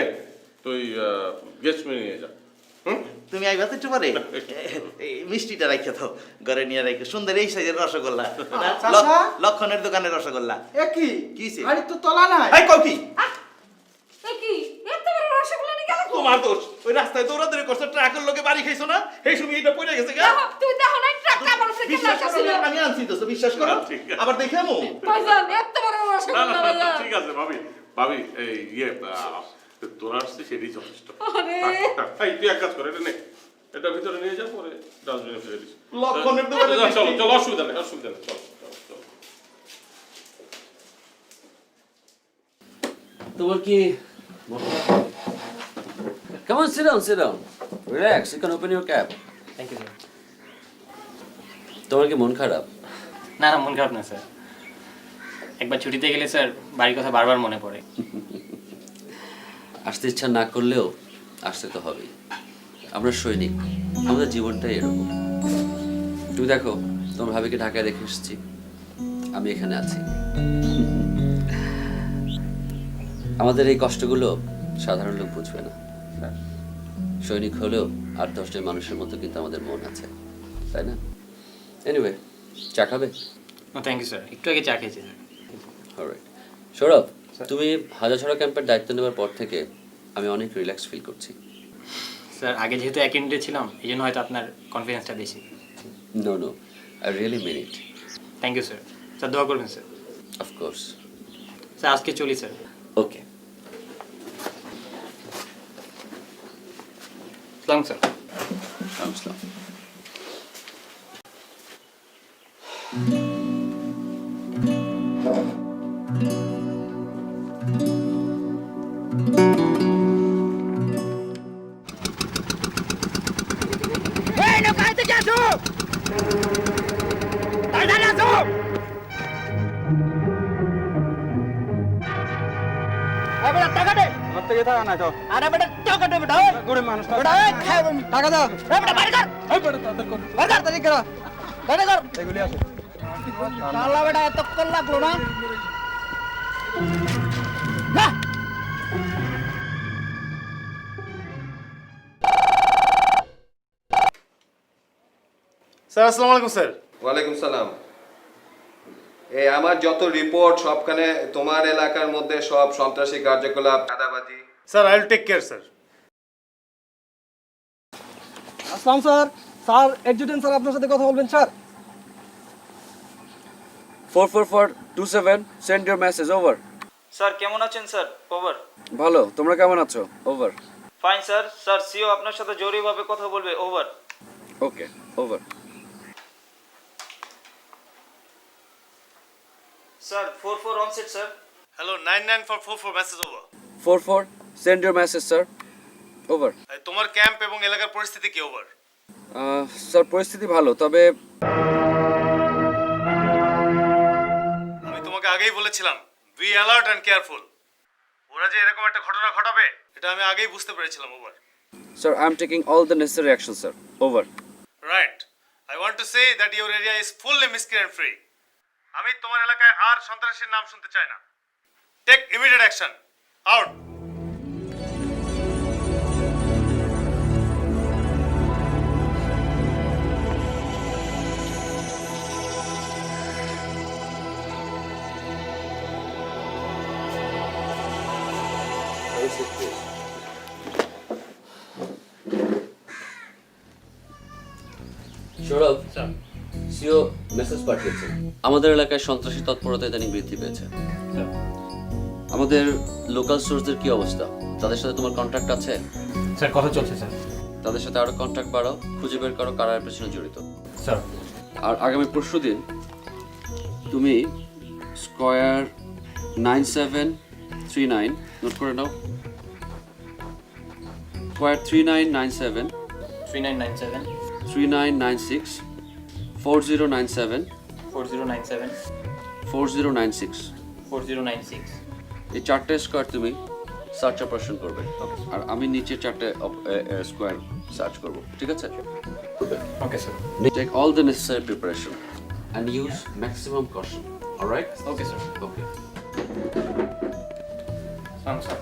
তুই গেস্ট মেয়ে নিয়ে যা। তুমি আইবা তো একটু পরে? এই মিষ্টিটা রাখে তো ঘরে নিয়ে রাখো, সুন্দর এই সাইজের রসগোল্লা, লক্ষণের দোকানের রসগোল্লা। একই কিছে? আরে তো তলা নাই। এই কও কি? কি এত বড় রসগোল্লা নিয়ে গেল? তোমার দোষ, ওই রাস্তায় দৌড়াদৌড়ি করছো, ট্রাকের লোকে বাড়ি খাইছো না, এই সময় এটা পড়ে গেছে গা। তুই দেখো না ট্রাক আমার সাথে বিশ্বাস করো লাগছিল। না, আমি আনছি তো, বিশ্বাস করো। আবার দেখে আমু। ভাইজান এত বড় রসগোল্লা ভাইজান। ঠিক আছে ভাবি, ভাবি এই তোরা আসছিস সেটাই যথেষ্ট। এই তুই এক কাজ কর, এটা নে, এটা ভিতরে নিয়ে যা, পরে ডাস্টবিনে ফেলে দিস। লক্ষণের দোকানে চলো চলো, অসুবিধা নেই, অসুবিধা নেই, চলো চলো। তোমার কি Come on, sit down. Relax, you can open your cab. Thank you sir. তোমার কি মন খারাপ? না না, মন খারাপ না স্যার, একবার ছুটিতে গেলে স্যার বাড়ির কথা বারবার মনে পড়ে। আসতে ইচ্ছা না করলেও আসতে তো হবেই। আমরা সৈনিক, আমাদের জীবনটাই এরকম। তুমি দেখো, তোমার ভাবিকে ঢাকায় রেখে এসেছি, আমি এখানে আছি। আমাদের এই কষ্টগুলো সাধারণ লোক বুঝবে না। সৈনিক হলেও 8-10 জন মানুষের মতো কিন্তু আমাদের মন আছে, তাই না? এনিওয়ে, চা খাবে? থ্যাংক ইউ স্যার, একটু আগে চা খেয়েছি স্যার। অলরাইট। সৌরভ, তুমি হাজারছড়া ক্যাম্পের দায়িত্ব নেওয়ার পর থেকে আমি অনেক রিল্যাক্স ফিল করছি। স্যার আগে যেহেতু এক ইউনিটে ছিলাম, এই জন্য হয়তো আপনার কনফিডেন্সটা বেশি। No, I really mean it. Thank you sir. Sir দোয়া করবেন স্যার। অফকোর্স। স্যার আজকে চলি স্যার। ওকে। সালাম স্যার। আসসালাম। স্যার আসসালামু আলাইকুম স্যার। ওয়ালাইকুম সালাম। এই আমার যত রিপোর্ট সবখানে তোমার এলাকার মধ্যে সব সন্ত্রাসী কার্যকলাপ, চাঁদাবাজি। Sir I will take care sir. আসসালাম স্যার। স্যার এডজুটেন্ট স্যার আপনার সাথে কথা বলবেন sir. 44427 send your message over. Sir কেমন আছেন স্যার? ওভার। ভালো, তোমরা কেমন আছো? Over. Fine sir. Sir CO আপনার সাথে জরুরিভাবে কথা বলবে। Over. Okay, over. Sir 44 on set sir. Hello 99444 message over. 44 send your message sir. Over. তোমার ক্যাম্প এবং এলাকার পরিস্থিতি কি? ওভার। স্যার পরিস্থিতি ভালো, তবে আমি তোমাকে আগেই বলেছিলাম বি অ্যালার্ট অ্যান্ড কেয়ারফুল। ওরা যে এরকম একটা ঘটনা ঘটাবে এটা আমি আগেই বুঝতে পেরেছিলাম। Over. Sir I am taking all the necessary action sir. Over. Right. I want to say that your area is fully miscreant free. আমি তোমার এলাকায় আর সন্ত্রাসীর নাম শুনতে চাই না। Take immediate action. Out. Sourav, CO message পাঠিয়েছে। আমাদের এলাকায় সন্ত্রাসী তৎপরতা ইদানিং বৃদ্ধি পেয়েছে। আমাদের লোকাল সোর্সদের কি অবস্থা? তাদের সাথে তোমার কন্ট্যাক্ট আছে? স্যার কথা চলছে স্যার। তাদের সাথে আরো কন্ট্যাক্ট বাড়াও, খুঁজে বের করো কারা এর পেছনে জড়িত। স্যার আর আগামী পরশুদিন তুমি স্কয়ার 9739 নোট করে নাও। স্কয়ার 3997 3997 3996 4097 4097 4096 4096 এই চারটে স্কোয়ার তুমি সার্চ অপারেশন করবে, আর আমি নিচে চারটে স্কোয়ার সার্চ করব, ঠিক আছে? Okay sir. Take all the necessary preparation and use maximum caution. All right? Okay sir. Okay. Sir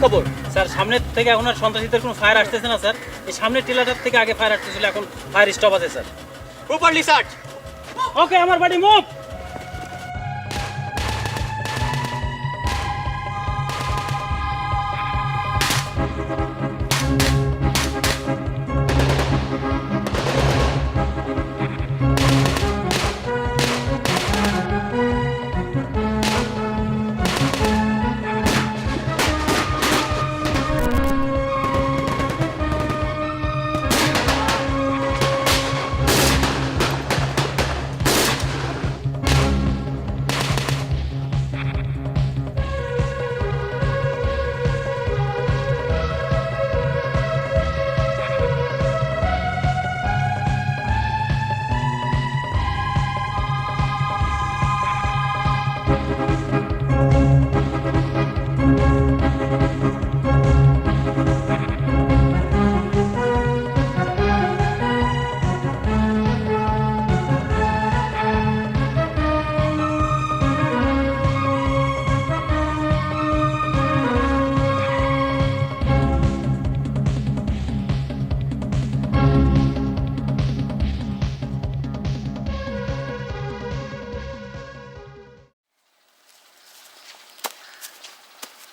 খবর স্যার? সামনের থেকে এখন আর সন্ত্রাসীদের কোনো ফায়ার আসতেছে না স্যার। এই সামনের টিলাটার থেকে আগে ফায়ার আসতেছিল, এখন ফায়ার স্টপ আছে স্যার। Properly search. ওকে, আমার বাড়ি মুভ।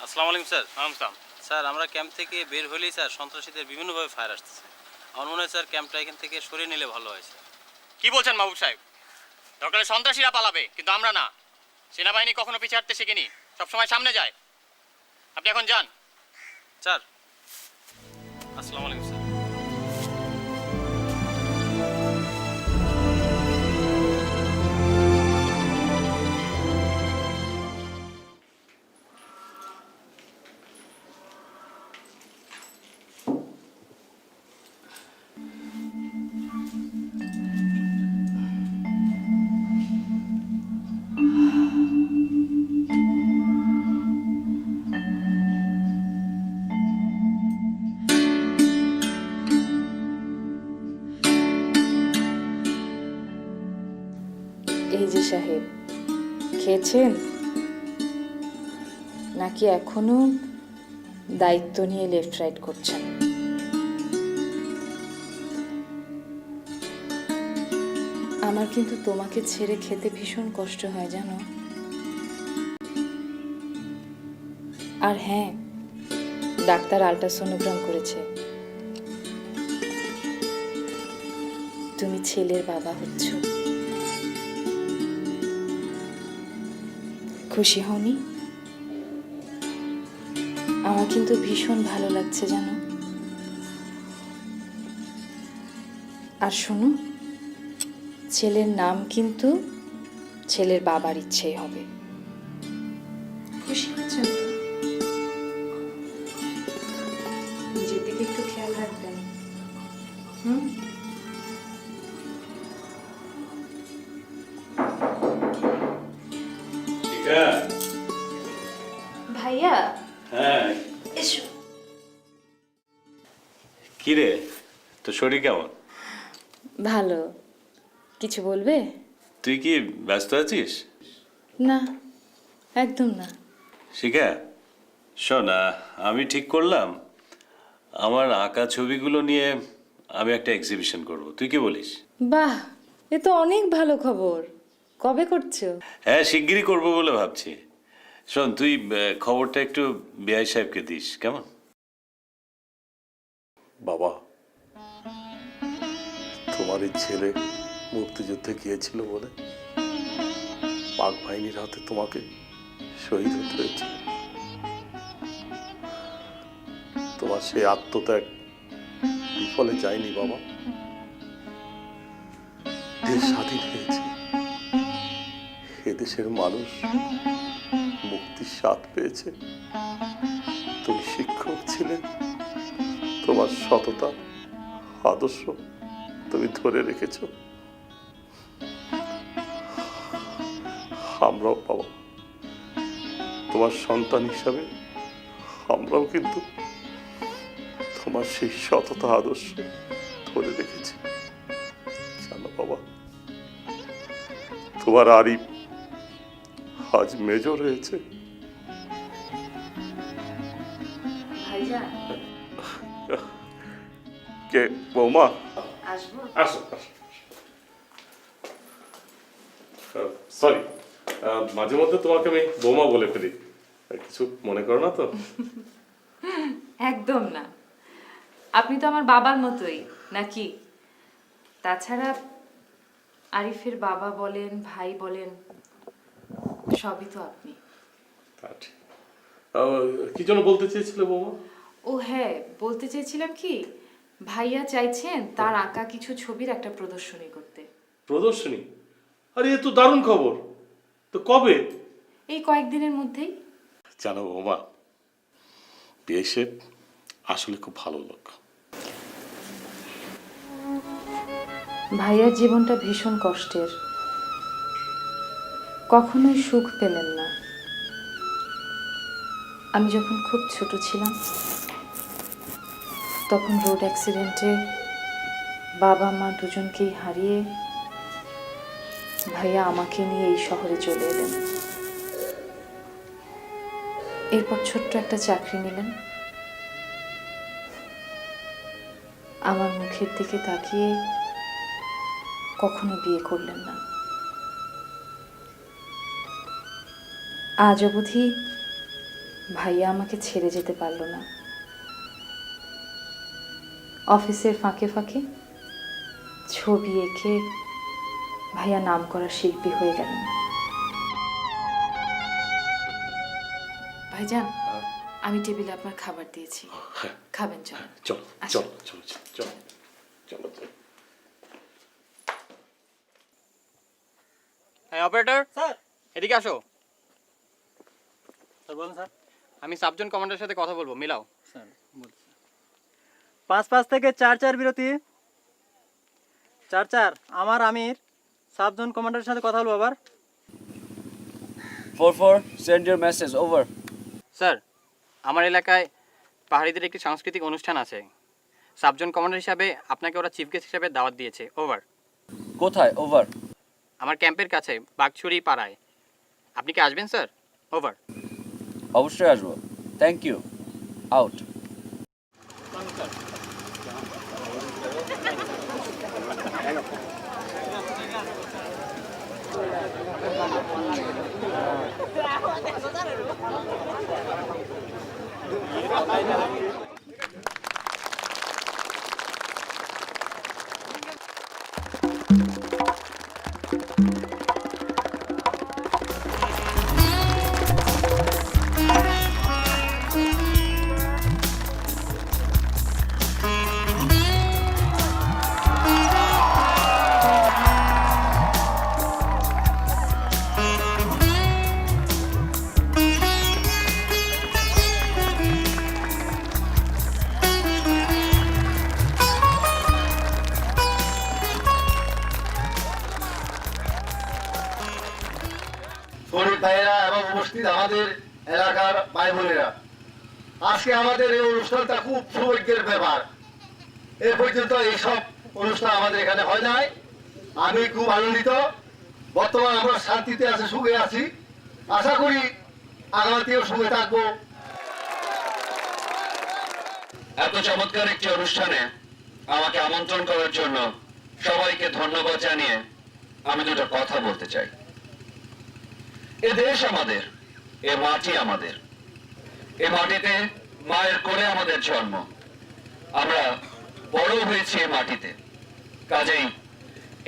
আসসালামু আলাইকুম স্যার। নমস্কার স্যার। আমরা ক্যাম্প থেকে বের হলেই স্যার সন্ত্রাসীদের বিভিন্নভাবে ফায়ার আসতেছে। আমার মনে হয় স্যার ক্যাম্পটা এখান থেকে সরিয়ে নিলে ভালো হয় স্যার। কি বলছেন মাহবুব সাহেব? দরকারে সন্ত্রাসীরা পালাবে, কিন্তু আমরা না। সেনাবাহিনী কখনো পিছু হাঁটতে শিখিনি, সবসময় সামনে যায়। আপনি এখন যান। স্যার আসসালামু আলাইকুম স্যার। এই যে সাহেব, খেয়েছেন নাকি এখনো দায়িত্ব নিয়ে লেফট রাইট করছেন? আমার কিন্তু তোমাকে ছেড়ে খেতে ভীষণ কষ্ট হয় জানো। আর হ্যাঁ, ডাক্তার আল্ট্রাসোনোগ্রাম করেছে, তুমি ছেলের বাবা হচ্ছ। খুশি হওনি? আমার কিন্তু ভীষণ ভালো লাগছে জানো। আর শোনো, ছেলের নাম কিন্তু ছেলের বাবার ইচ্ছেই হবে। খুশি হচ্ছেন তো? নিজের দিকে একটু খেয়াল রাখবেন। হুম? ভাইয়া, হ্যাঁ এসো। কি রে, তো শরীর কেমন? ভালো। কিছু বলবে? তুই কি ব্যস্ত আছিস? না, একদম না। শিখা শোন, আমি ঠিক করলাম আমার আঁকা ছবিগুলো নিয়ে আমি একটা এক্সিবিশন করব। তুই কি বলিস? বাহ, এ তো অনেক ভালো খবর। কবে করছো? হ্যাঁ, শিগগিরই করবো বলে ভাবছি। শোন, তুই খবরটা একটু বিআই সাহেবকে দিস, কেমন? বাবা, তোমার এই ছেলে মুক্তিযুদ্ধে গিয়েছিল বলে পাক বাহিনীর হাতে তোমাকে শহীদ হতে হয়েছে। তোমার সেই আত্মত্যাগ বিফলে যায়নি বাবা। দেশ স্বাধীন হয়েছে, এদেশের মানুষ মুক্তির স্বাদ পেয়েছে। তুমি শিক্ষক ছিলে, তোমার সততা আদর্শ তুমি ধরে রেখেছ। আমরাও বাবা, তোমার সন্তান হিসাবে আমরাও কিন্তু তোমার সেই সততা আদর্শ ধরে রেখেছি। জানো বাবা, তোমার আরিফ আজ মেজর হয়েছে, কে বৌমা? আসবো। আসো সরি, মাঝে মধ্যে তোমাকে আমি বৌমা বলে ফেলি, কিছু মনে করো না তো? একদম না, আপনি তো আমার বাবার মতোই নাকি? তাছাড়া আরিফের বাবা বলেন, ভাই বলেন, সবই তো আপনি। তা ঠিক। কি জন্য বলতে চেয়েছিলে বৌমা? ও হ্যাঁ, বলতে চেয়েছিলাম কি, ভাইয়া চাইছেন তার আঁকা কিছু ছবির একটা প্রদর্শনী করতে। প্রদর্শনী? আরে এ তো দারুণ খবর, তো কবে? এই কয়েকদিনের মধ্যেই। জানো বৌমা, বিএসএফ আসলে খুব ভালো লোক। ভাইয়ার জীবনটা ভীষণ কষ্টের, কখনোই সুখ পেলেন না। আমি যখন খুব ছোট ছিলাম তখন রোড অ্যাক্সিডেন্টে বাবা মা দুজনকেই হারিয়ে ভাইয়া আমাকে নিয়ে এই শহরে চলে এলেন। এরপর ছোট্ট একটা চাকরি নিলেন। আমার মুখের দিকে তাকিয়ে কখনো বিয়ে করলেন না। আজ অবধি ভাইয়া আমাকে ছেড়ে যেতে পারল না। অফিসের ফাঁকে ফাঁকে ছবি এঁকে ভাইয়া নামকরা শিল্পী হয়ে গেলেন। ভাইজান, আমি টেবিলে আপনার খাবার দিয়েছি, খাবেন? চল চল চল চল চল চলো। হ্যাঁ অপারেটর স্যার, এদিকে আসো। স্যার বলুন স্যার। আমি সাবজন কমান্ডারের সাথে কথা বলবো, মিলাও। স্যার 5-5 থেকে 4-4 বিরতি। 4-4 আমার আমির সাবজন কমান্ডারের সাথে কথা বলবো আবার। 4-4 send your message over. Sir, আমার এলাকায় পাহাড়িদের একটি সাংস্কৃতিক অনুষ্ঠান আছে, সাবজন কমান্ডার হিসাবে আপনাকে ওরা চিফ গেস্ট হিসাবে দাওয়াত দিয়েছে, ওভার। কোথায়? ওভার। আমার ক্যাম্পের কাছে বাগছড়ি পাড়ায়। আপনি কি আসবেন স্যার? ওভার। অবশ্যই আসবো, থ্যাংক ইউ, আউট। গরিব ভাইয়েরা এবং উপস্থিত আমাদের এলাকার ভাই বোনেরা, আজকে আমাদের এই অনুষ্ঠানটা খুব সৌভাগ্যের ব্যাপার। এ পর্যন্ত এইসব অনুষ্ঠান আমাদের এখানে হয় নাই। আমি খুব আনন্দিত। বর্তমানে আমরা শান্তিতে আছি, সুখে আছি। আশা করি আগামীতেও সুখে থাকবো। এত চমৎকার একটি অনুষ্ঠানে আমাকে আমন্ত্রণ করার জন্য সবাইকে ধন্যবাদ জানিয়ে আমি দুটো কথা বলতে চাই। এ দেশ আমাদের, এ মাটি আমাদের, এ মাটিতে মায়ের কোলে আমাদের জন্ম, আমরা বড় হয়েছি এ মাটিতে। কাজেই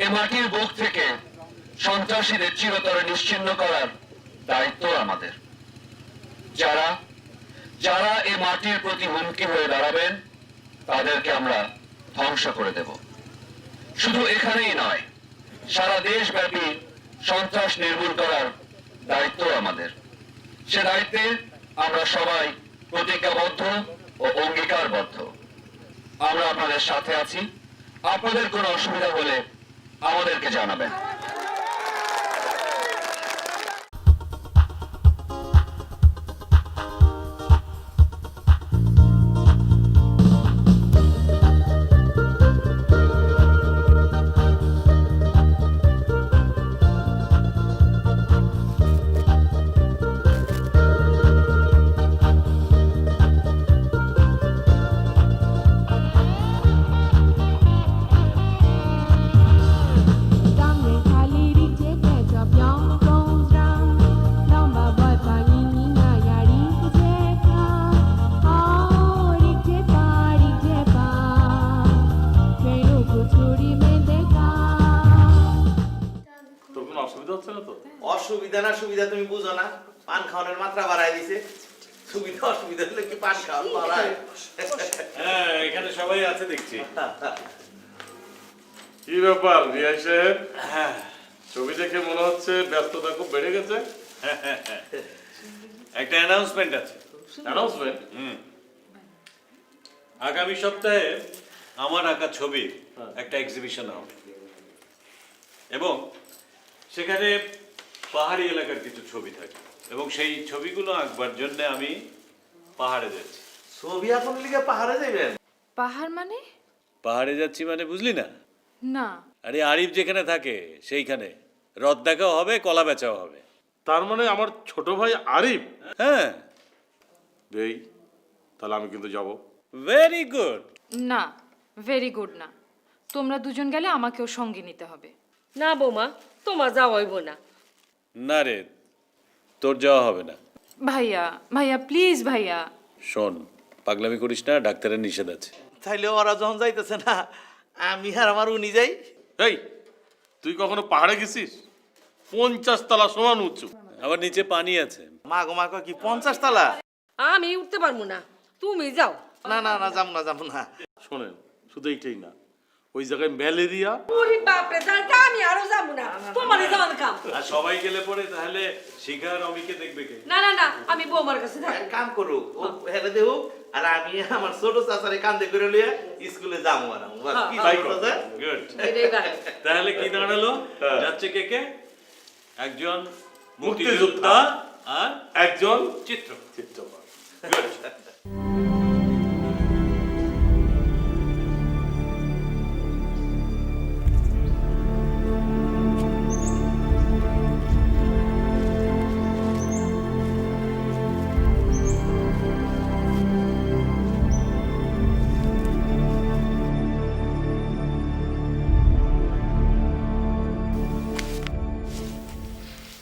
এ মাটির বুক থেকে সন্ত্রাসীদের চিরতরে নিশ্চিহ্ন করার দায়িত্ব আমাদের। যারা যারা এ মাটির প্রতি হুমকি হয়ে দাঁড়াবেন তাদেরকে আমরা ধ্বংস করে দেব। শুধু এখানেই নয়, সারা দেশব্যাপী সন্ত্রাস নির্মূল করার দায়িত্ব আমাদের। সে দায়িত্বে আমরা সবাই প্রতিজ্ঞাবদ্ধ ও অঙ্গীকারবদ্ধ। আমরা আপনাদের সাথে আছি। আপনাদের কোনো অসুবিধা হলে আমাদেরকে জানাবেন। অসুবিধা হচ্ছে না তো? অসুবিধা না সুবিধা তুমি বুঝো না, পান খাওয়ানোর মাত্রা বাড়ায় দিছে। সুবিধা অসুবিধা হলে কি পান খাওয়ানো বাড়ায়? হ্যাঁ, এখানে সবাই আছে দেখছি। কি ব্যাপার বিআই সাহেব? হ্যাঁ, ছবি দেখে মনে হচ্ছে ব্যস্ততা খুব বেড়ে গেছে। একটা অ্যানাউন্সমেন্ট আছে। অ্যানাউন্সমেন্ট? আগামী সপ্তাহে আমার আঁকা ছবির একটা এক্সিবিশন হবে এবং সেখানে পাহাড়ি এলাকার কিছু ছবি থাকে এবং সেই ছবিগুলো আঁকবার জন্য আমি পাহাড়ে যাচ্ছি। ছবি এখন লিগে পাহাড়ে যাবেন? পাহাড় মানে? পাহাড়ে যাচ্ছি মানে বুঝলি না? না। আরে আরিফ যেখানে থাকে সেইখানে রথ দেখাও হবে, কলা বেচাও হবে। তার মানে আমার ছোট ভাই আরিফ? হ্যাঁ। দেই, তাহলে আমি কিন্তু যাব। Very good. না, ভেরি গুড না। তোমরা দুজন গেলে আমাকেও সঙ্গে নিতে হবে। না বৌমা, তোমার যাওয়া হইব না। না রে, তোর যাওয়া হবে না। ভাইয়া, ভাইয়া প্লিজ ভাইয়া। শোন, পাগলামি করিস না, ডাক্তারের নিষেধ আছে। তাইলে ওরা যখন যাইতেছে না, আমি আর আমার উনি যাই। এই, তুই কখনো পাহাড়ে গেছিস? 50 তলা সমান উঁচু, আবার নিচে পানি আছে। মা গো মা, কি 50 তলা? আমি উঠতে পারবো না, তুমি যাও। না না না, যাবো না। শোনেন, শুধু এইটাই না, ওই জায়গায় ম্যালেরিয়া। ওরে বাপরে, তাহলে আমি আরো যাবো না, তোমারই যাওয়ার কাম। আর সবাই গেলে পরে তাহলে শিখা আর অমিকে দেখবে কে? না না না, আমি বৌমার কাছে থাকি। এক কাম করো, ও হেলে দেও, আর আমি আমার ছোট চাচারে কান্দে করে লিয়ে স্কুলে যাবো। আর কি তাই করো? গুড। এটাই ভালো। তাহলে কি দাঁড়ালো? যাচ্ছে কে কে? একজন মুক্তিযোদ্ধা আর একজন চিত্রকর। গুড।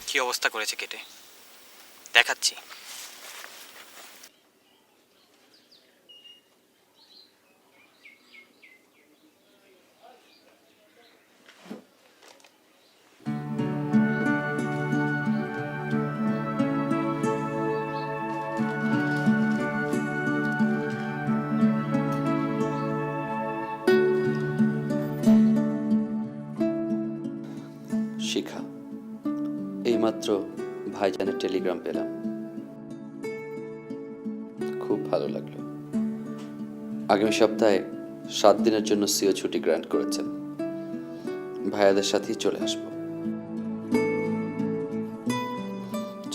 কি অবস্থা করেছে কেটে, দেখাচ্ছি। শিখা, এইমাত্র ভাইজানের টেলিগ্রাম পেলাম, খুব ভালো লাগলো। আগামী সপ্তাহে 7 দিনের জন্য সিও ছুটি গ্র্যান্ট করেছেন। ভাইয়াদের সাথেই চলে আসবো।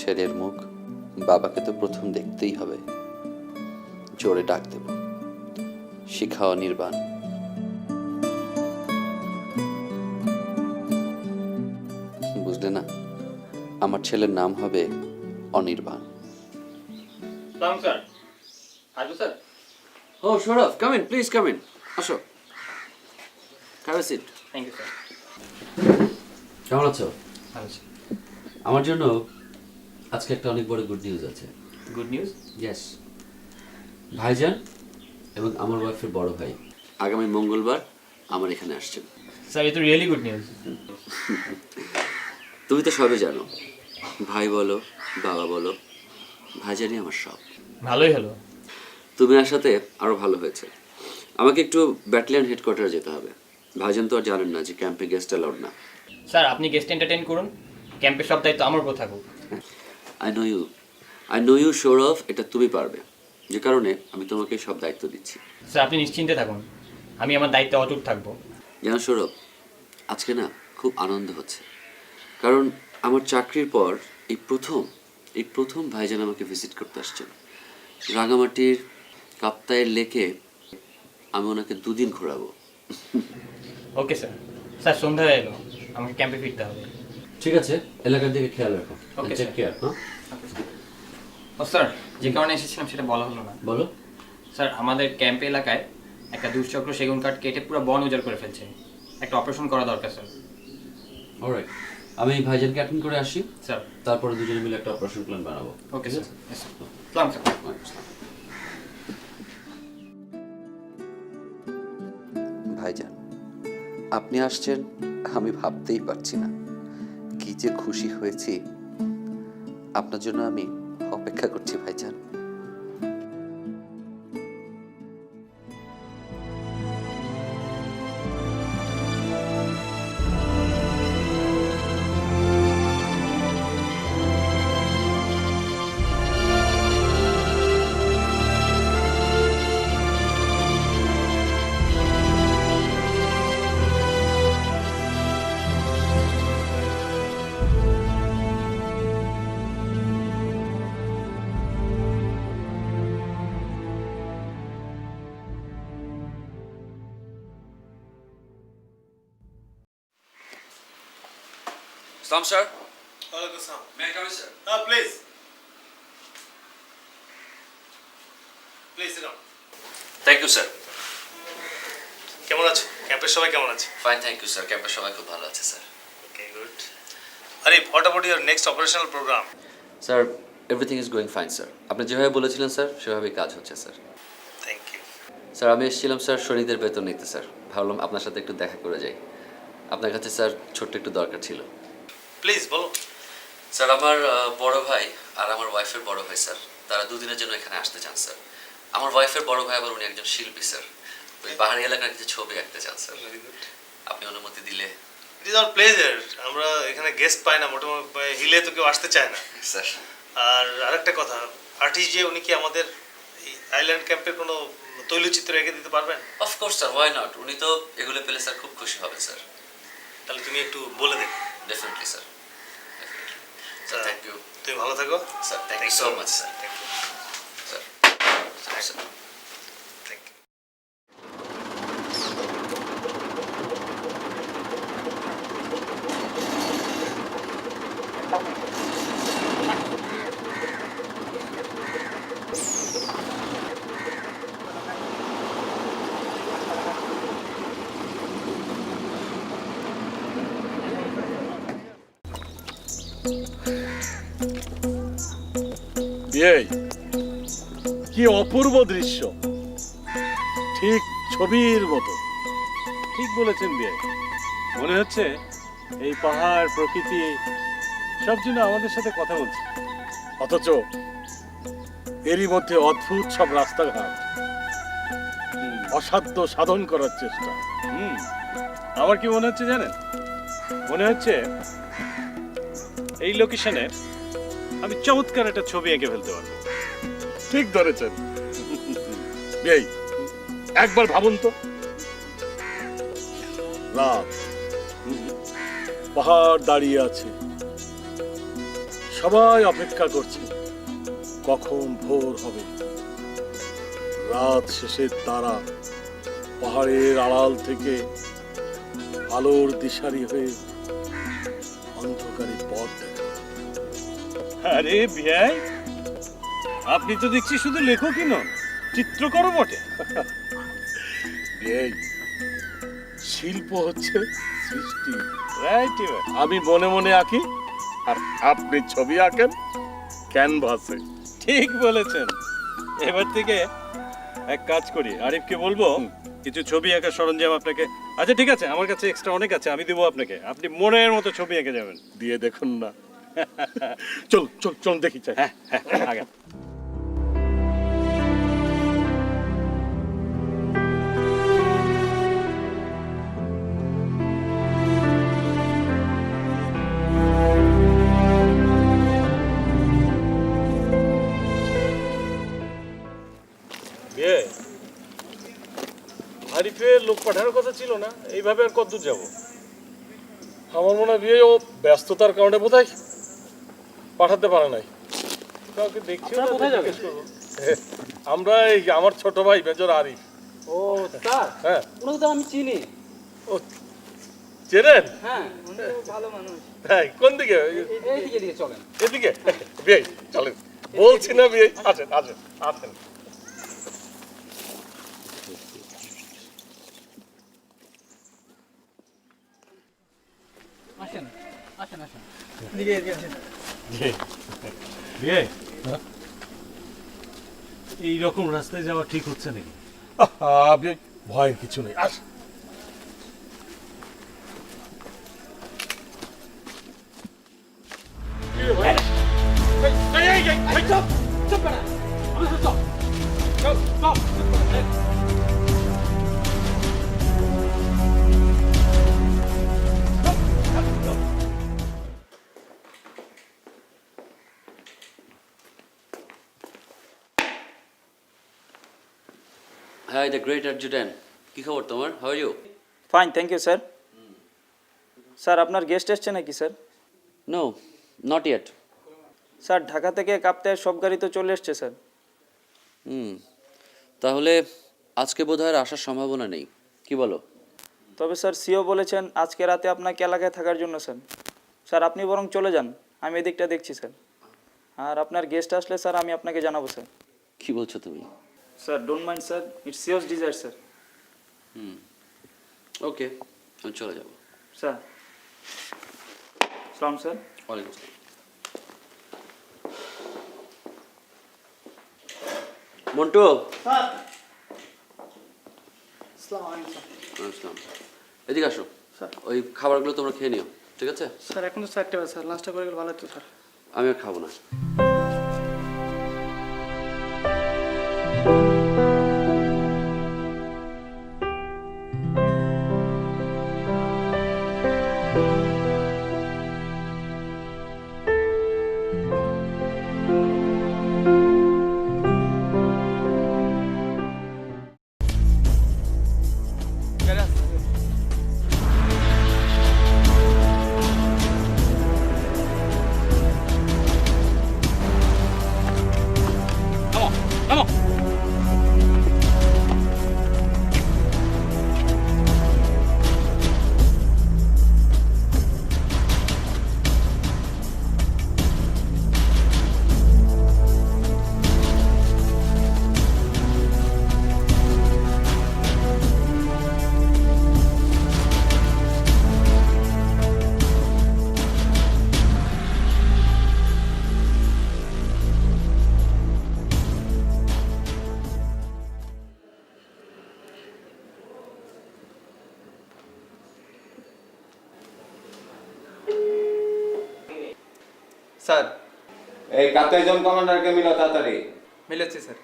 ছেলের মুখ বাবাকে তো প্রথম দেখতেই হবে। জোরে ডাক দেব, শিখা অনির্বাণ। বুঝলে না, আমার ছেলের নাম হবে অনির্বাণ। স্যার, আসবো sir? Oh Sourav, come in please, come in, আসো, have a seat. Thank you sir. কেমন আছো? ভালো আছি। আমার জন্য আজকে একটা অনেক বড় গুড নিউজ আছে। Good news? ইয়েস, ভাইজান এবং আমার ওয়াইফের বড় ভাই আগামী মঙ্গলবার আমার এখানে আসছেন। স্যার, এ তো রিয়েলি গুড নিউজ। তুমি তো সবে জানো, ভাই বলো বাবা বলো, ভাইজানই আমার সব। ভালোই হলো। তুমি আসাতে আরো ভালো হয়েছে। আমাকে একটু ব্যাটালিয়ন হেডকোয়ার্টারে যেতে হবে। ভাইজান তো আর জানেন না যে ক্যাম্পে গেস্ট অ্যালাউড না। স্যার, আপনি গেস্ট এন্টারটেইন করুন, ক্যাম্পের সব দায়িত্ব আমার উপর থাকুক। আই নো ইউ সৌরভ, এটা তুমি পারবে, যে কারণে আমি তোমাকে সব দায়িত্ব দিচ্ছি। স্যার, আপনি নিশ্চিন্তে থাকুন, আমি আমার দায়িত্বে অটুট থাকবো। জানো সৌরভ, আজকে না খুব আনন্দ হচ্ছে, কারণ আমার চাকরির পর এই প্রথম ভাইজান আমাকে ভিজিট করতে আসছেন। রাঙামাটির কাপ্তায়ের লেকে আমি ওনাকে 2 দিন ঘোরাবো। Okay sir. স্যার, সন্ধ্যা হয়ে এলো, আমাকে ক্যাম্পে ফিরতে হবে। ঠিক আছে, এলাকার দিকে খেয়াল রাখো। Okay take care. Oh sir, যে কারণে এসেছিলাম সেটা বলা হলো না। বলো। স্যার, আমাদের ক্যাম্প এলাকায় একটা দুশ্চক্র সেগুন কাঠ কেটে পুরো বন উজাড় করে ফেলছে। একটা অপারেশন করা দরকার স্যার। অলরাইট, আমি ভাইজানকে অ্যাটেন্ড করে আসি স্যার, তারপরে দুজনে মিলে একটা অপারেশন প্ল্যান বানাবো। Okay sir. সালাম স্যার। ভাইজান, আপনি আসছেন আমি ভাবতেই পারছি না। কি কি যে খুশি হয়েছি, আপনার জন্য আমি অপেক্ষা করছি ভাইজান। Salam, sir. Walaikum salam. May I come in, sir? Please. Please sit down. Thank you, sir. কেমন আছো? ক্যাম্পের সবাই কেমন আছে? Fine, thank you, sir. ক্যাম্পের সবাই খুব ভালো আছে, sir. Okay, good. Arif, what about your next operational program? Sir, everything is going fine sir. আপনি যেভাবে বলেছিলেন স্যার, সেভাবেই কাজ হচ্ছে স্যার। Thank you. স্যার, আমি এসেছিলাম স্যার শনিদের বেতন নিতে স্যার। ভাবলাম আপনার সাথে একটু দেখা করে যাই। আপনার কাছে স্যার ছোট্ট একটু দরকার ছিল। প্লিজ বলো। স্যার, আমার বড় ভাই আর আমার ওয়াইফের বড় ভাই স্যার, তারা দুদিনের জন্য এখানে আসতে চান স্যার। আমার ওয়াইফের বড় ভাই আবার উনি একজন শিল্পী স্যার, ওই পাহাড়ি এলাকার কিছু ছবি আঁকতে চান স্যার। আপনি অনুমতি দিলে। It is our pleasure. আমরা এখানে গেস্ট পাই না, মোটামুটি হিলে তো কেউ আসতে চায় না স্যার। আর আরেকটা কথা, আর্টিস্ট যে উনি কি আমাদের এই আইল্যান্ড ক্যাম্পের কোনো তৈলচিত্র এঁকে দিতে পারবেন? Of course sir, why not. উনি তো এগুলো পেলে স্যার খুব খুশি হবে স্যার। তাহলে তুমি একটু বলে দেবে। Definitely sir. Sir, thank you. তুমি ভালো থাকো sir. Thank you so much sir. Thank you sir. Thank you. এই কি অপূর্ব দৃশ্য, ঠিক ছবির মতো। ঠিক বলেছেন বিয়ে। মনে হচ্ছে এই পাহাড়, প্রকৃতি সব যেন আমাদের সাথে কথা বলছে। অথচ এরই মধ্যে অদ্ভুত সব রাস্তাঘাট, অসাধ্য সাধন করার চেষ্টা। আমার কি মনে হচ্ছে জানেন? মনে হচ্ছে এই লোকেশনে আমি চমৎকার একটা ছবি এঁকে ফেলতে পারবো। ঠিক ধরেছেন। এই একবার ভাবুন তো, রাত, পাহাড় দাঁড়িয়ে আছে, সবাই অপেক্ষা করছে কখন ভোর হবে। রাত শেষের তারা পাহাড়ের আড়াল থেকে আলোর দিশারি হয়ে অন্ধকারে পথ দেখা। আরে বিয়াই, আপনি তো দেখছি শুধু লেখকই নন, চিত্রকরও বটে। এই শিল্প হচ্ছে সৃষ্টি। রাইট। আমি মনে মনে আঁকি আর আপনি ছবি আঁকেন ক্যানভাসে। ঠিক বলেছেন। এবার থেকে এক কাজ করি, আরিফকে বলবো কিছু ছবি আঁকার সরঞ্জাম আপনাকে। আচ্ছা ঠিক আছে, আমার কাছে এক্সট্রা অনেক আছে, আমি দেবো আপনাকে। আপনি মনের মতো ছবি এঁকে যাবেন। দিয়ে দেখুন না। চল চল চল দেখি চাই। হ্যাঁ হ্যাঁ, আগে। আরিফের লোক পাঠানোর কথা ছিল না, এইভাবে আর কতদূর যাব? আমার মনে হয় বিয়ে ও ব্যস্ততার কারণে বোধহয় পাঠাতে পারে নাই। কাউকে দেখছি না, জিজ্ঞেস করবো। আমরা এই আমার ছোট ভাই মেজর আরিফ। ও স্যার, হ্যাঁ ওনাকে তো আমি চিনি। ও চেনেন? হ্যাঁ, উনি তো ভালো মানুষ। হ্যাঁ, কোন দিকে? এইদিকে দিকে চলেন। এদিকে বিয়ে চলেন, বলছি না বিয়ে। আসেন আসেন আসেন। আসেন আসেন আসেন। এইরকম রাস্তায় যাওয়া ঠিক হচ্ছে নাকি? ভয়ের কিছু নেই, আস। চুপ চুপ বেটা আমার সাথে চল চল চল হাই দ্য গ্রেট অ্যাডজুটেন্ট, কি খবর তোমার? How are you? Fine thank you sir. Sir আপনার গেস্ট এসছে নাকি sir? No, not yet. Sir Dhaka থেকে কাপ্তায়ের সব গাড়ি তো চলে এসছে স্যার। তাহলে আজকে বোধহয় আর আসার সম্ভাবনা নেই, কি বলো? তবে স্যার সিও বলেছেন আজকে রাতে আপনাকে এলাকায় থাকার জন্য স্যার। স্যার আপনি বরং চলে যান, আমি এদিকটা দেখছি স্যার। আর আপনার গেস্ট আসলে স্যার আমি আপনাকে জানাবো স্যার। কি বলছো তুমি? Sir don't mind sir, it's CO's desire sir. Okay, আমি চলে যাবো। স্যার সালাম স্যার। ওয়ালাইকুম আসসালাম। মন্টু, আসসালাম। এদিকে আসো। স্যার। ওই খাবারগুলো তোমরা খেয়ে নিও, ঠিক আছে? স্যার এখন তো 4টা বাজে স্যার, লাঞ্চটা করে গেলে ভালো হতো স্যার। আমি আর খাবো না। স্যার এই কাপ্তাই জোন কমান্ডারকে মিলো তাড়াতাড়ি। মিলেছে স্যার।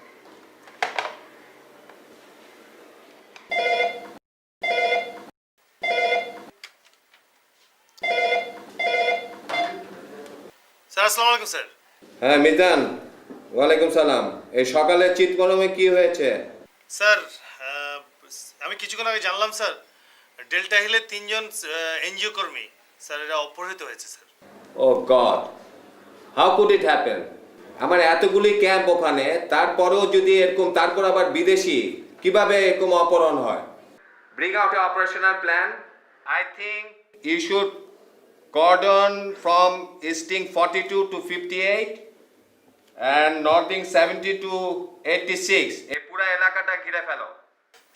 স্যার আসসালামু আলাইকুম স্যার। হ্যাঁ মিজান, ওয়ালাইকুম সালাম। এই সকালে চিৎগরমে কি হয়েছে? স্যার আমি কিছুক্ষণ আগে জানলাম স্যার ডেল্টা হিলে 3জন এনজিও কর্মী স্যার এরা অপহৃত হয়েছে sir. Oh God, how could it happen? আমার এতগুলি ক্যাম্প ওখানে, তারপরেও যদি এরকম, তারপর আবার বিদেশি, কিভাবে এরকম অপহরণ হয়? Bring out a operational plan. I think you should cordon from easting 42 to 58 and northing 70 to 86 এই পুরো এলাকাটা ঘিরে ফেলো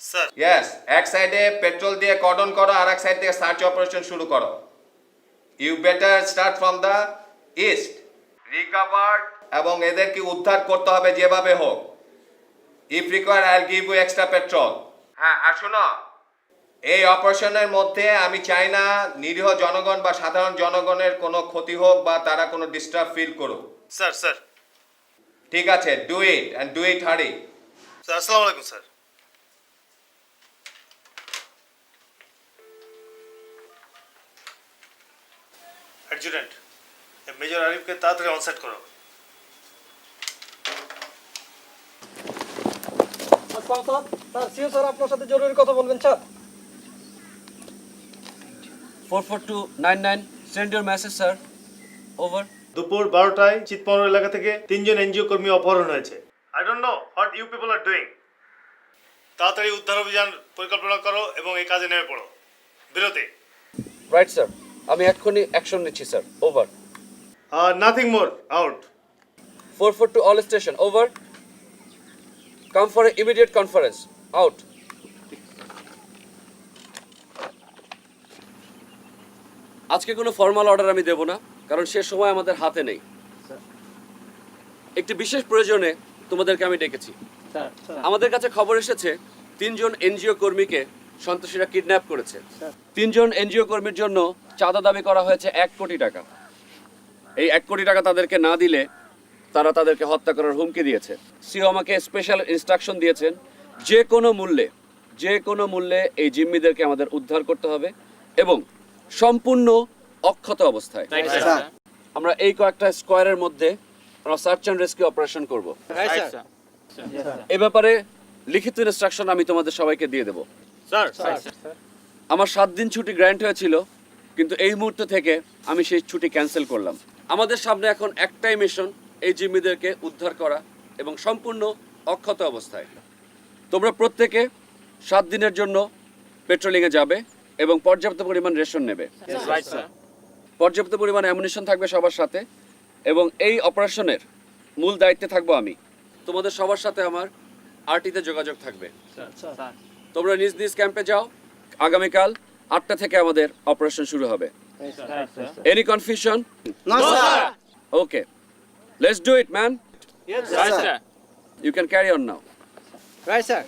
স্যার। ইয়েস, এক সাইডে পেট্রোল দিয়ে কর্ডন করো, আর এক সাইড থেকে সার্চ অপারেশন শুরু করো। You better start from the east, recover, এবং এদেরকে উদ্ধার করতে হবে যেভাবে হোক। If require I will give you extra patrol. হ্যাঁ, আর শোনো, এই অপারেশনের মধ্যে আমি চাই না নিরীহ জনগণ বা সাধারণ জনগণের কোনো ক্ষতি হোক বা তারা কোনো ডিস্টার্ব ফিল করুক। স্যার স্যার ঠিক আছে, do it and do it হারি। স্যার আসসালামু আলাইকুম স্যার। অ্যাডজুটেন্ট মেজর আরিফকে তাড়াতাড়ি অনসেট করো। আসসালাম স্যার। স্যার সিও স্যার আপনার সাথে জরুরি কথা বলবেন sir. 44299 send your message sir. Over. দুপুর 12টায় চিতপৌর এলাকা থেকে 3জন এনজিও কর্মী অপহরণ হয়েছে। I don't know what you people are doing. তাড়াতাড়ি উদ্ধার অভিযান পরিকল্পনা করো এবং এই কাজে নেমে পড়ো। বিরতি। রাইট স্যার, আমি এক্ষুনি অ্যাকশন নিচ্ছি sir. Over. Nothing more, out. 442 all station. Over. Come for an immediate conference. Out. আজকে কোনো ফর্মাল অর্ডার আমি দেব না, কারণ সে সময় আমাদের হাতে নেই। একটি বিশেষ প্রয়োজনে তোমাদেরকে আমি ডেকেছি। আমাদের কাছে খবর এসেছে 3জন এনজিও কর্মীকে সন্ত্রাসীরা কিডন্যাপ করেছে। 3জন এনজিও কর্মীর জন্য চাঁদা দাবি করা হয়েছে 1 কোটি টাকা। এই 1 কোটি টাকা তাদেরকে না দিলে তারা তাদেরকে হত্যা করার হুমকি দিয়েছে। সিও আমাকে স্পেশাল ইনস্ট্রাকশন দিয়েছেন যে কোনো মূল্যে এই জিম্মিদেরকে আমাদের উদ্ধার করতে হবে এবং সম্পূর্ণ অক্ষত অবস্থায়। আমরা এই কয়েকটা স্কোয়ারের মধ্যে আমরা সার্চ অ্যান্ড রেস্কিউ অপারেশন করব। এ ব্যাপারে লিখিত ইনস্ট্রাকশন আমি তোমাদের সবাইকে দিয়ে দেব। আমার 7 দিন ছুটি গ্র্যান্ট হয়েছিল, কিন্তু এই মুহূর্ত থেকে আমি সেই ছুটি ক্যান্সেল করলাম। আমাদের সামনে এখন একটাই মিশন, এই জিম্মিদেরকে উদ্ধার করা এবং সম্পূর্ণ অক্ষত অবস্থায়। তোমরা প্রত্যেকে 7 দিনের জন্য পেট্রোলিংয়ে যাবে এবং পর্যাপ্ত পরিমাণ রেশন নেবে। পর্যাপ্ত পরিমাণ অ্যামুনিশন থাকবে সবার সাথে এবং এই অপারেশনের মূল দায়িত্বে থাকবো আমি। তোমাদের সবার সাথে আমার আরটিতে যোগাযোগ থাকবে। তোমরা নিজ নিজ ক্যাম্পে যাও। আগামীকাল 8টা থেকে আমাদের অপারেশন শুরু হবে। Any confusion? Okay, let's do it man. You can carry on now. Right sir.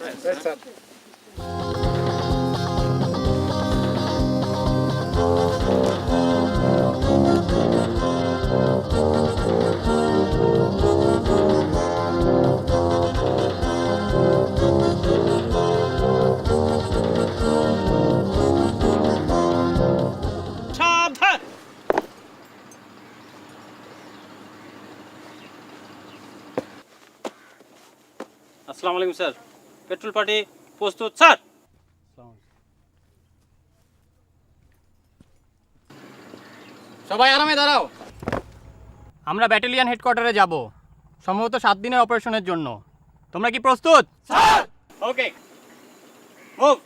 আসসালামু আলাইকুম স্যার, পেট্রোল পার্টি প্রস্তুত স্যার। সবাই আরামে দাঁড়াও। আমরা ব্যাটালিয়ন হেডকোয়ার্টারে যাব, সম্ভবত 7 দিনের অপারেশনের জন্য। তোমরা কি প্রস্তুত? স্যার। ওকে, মুভ।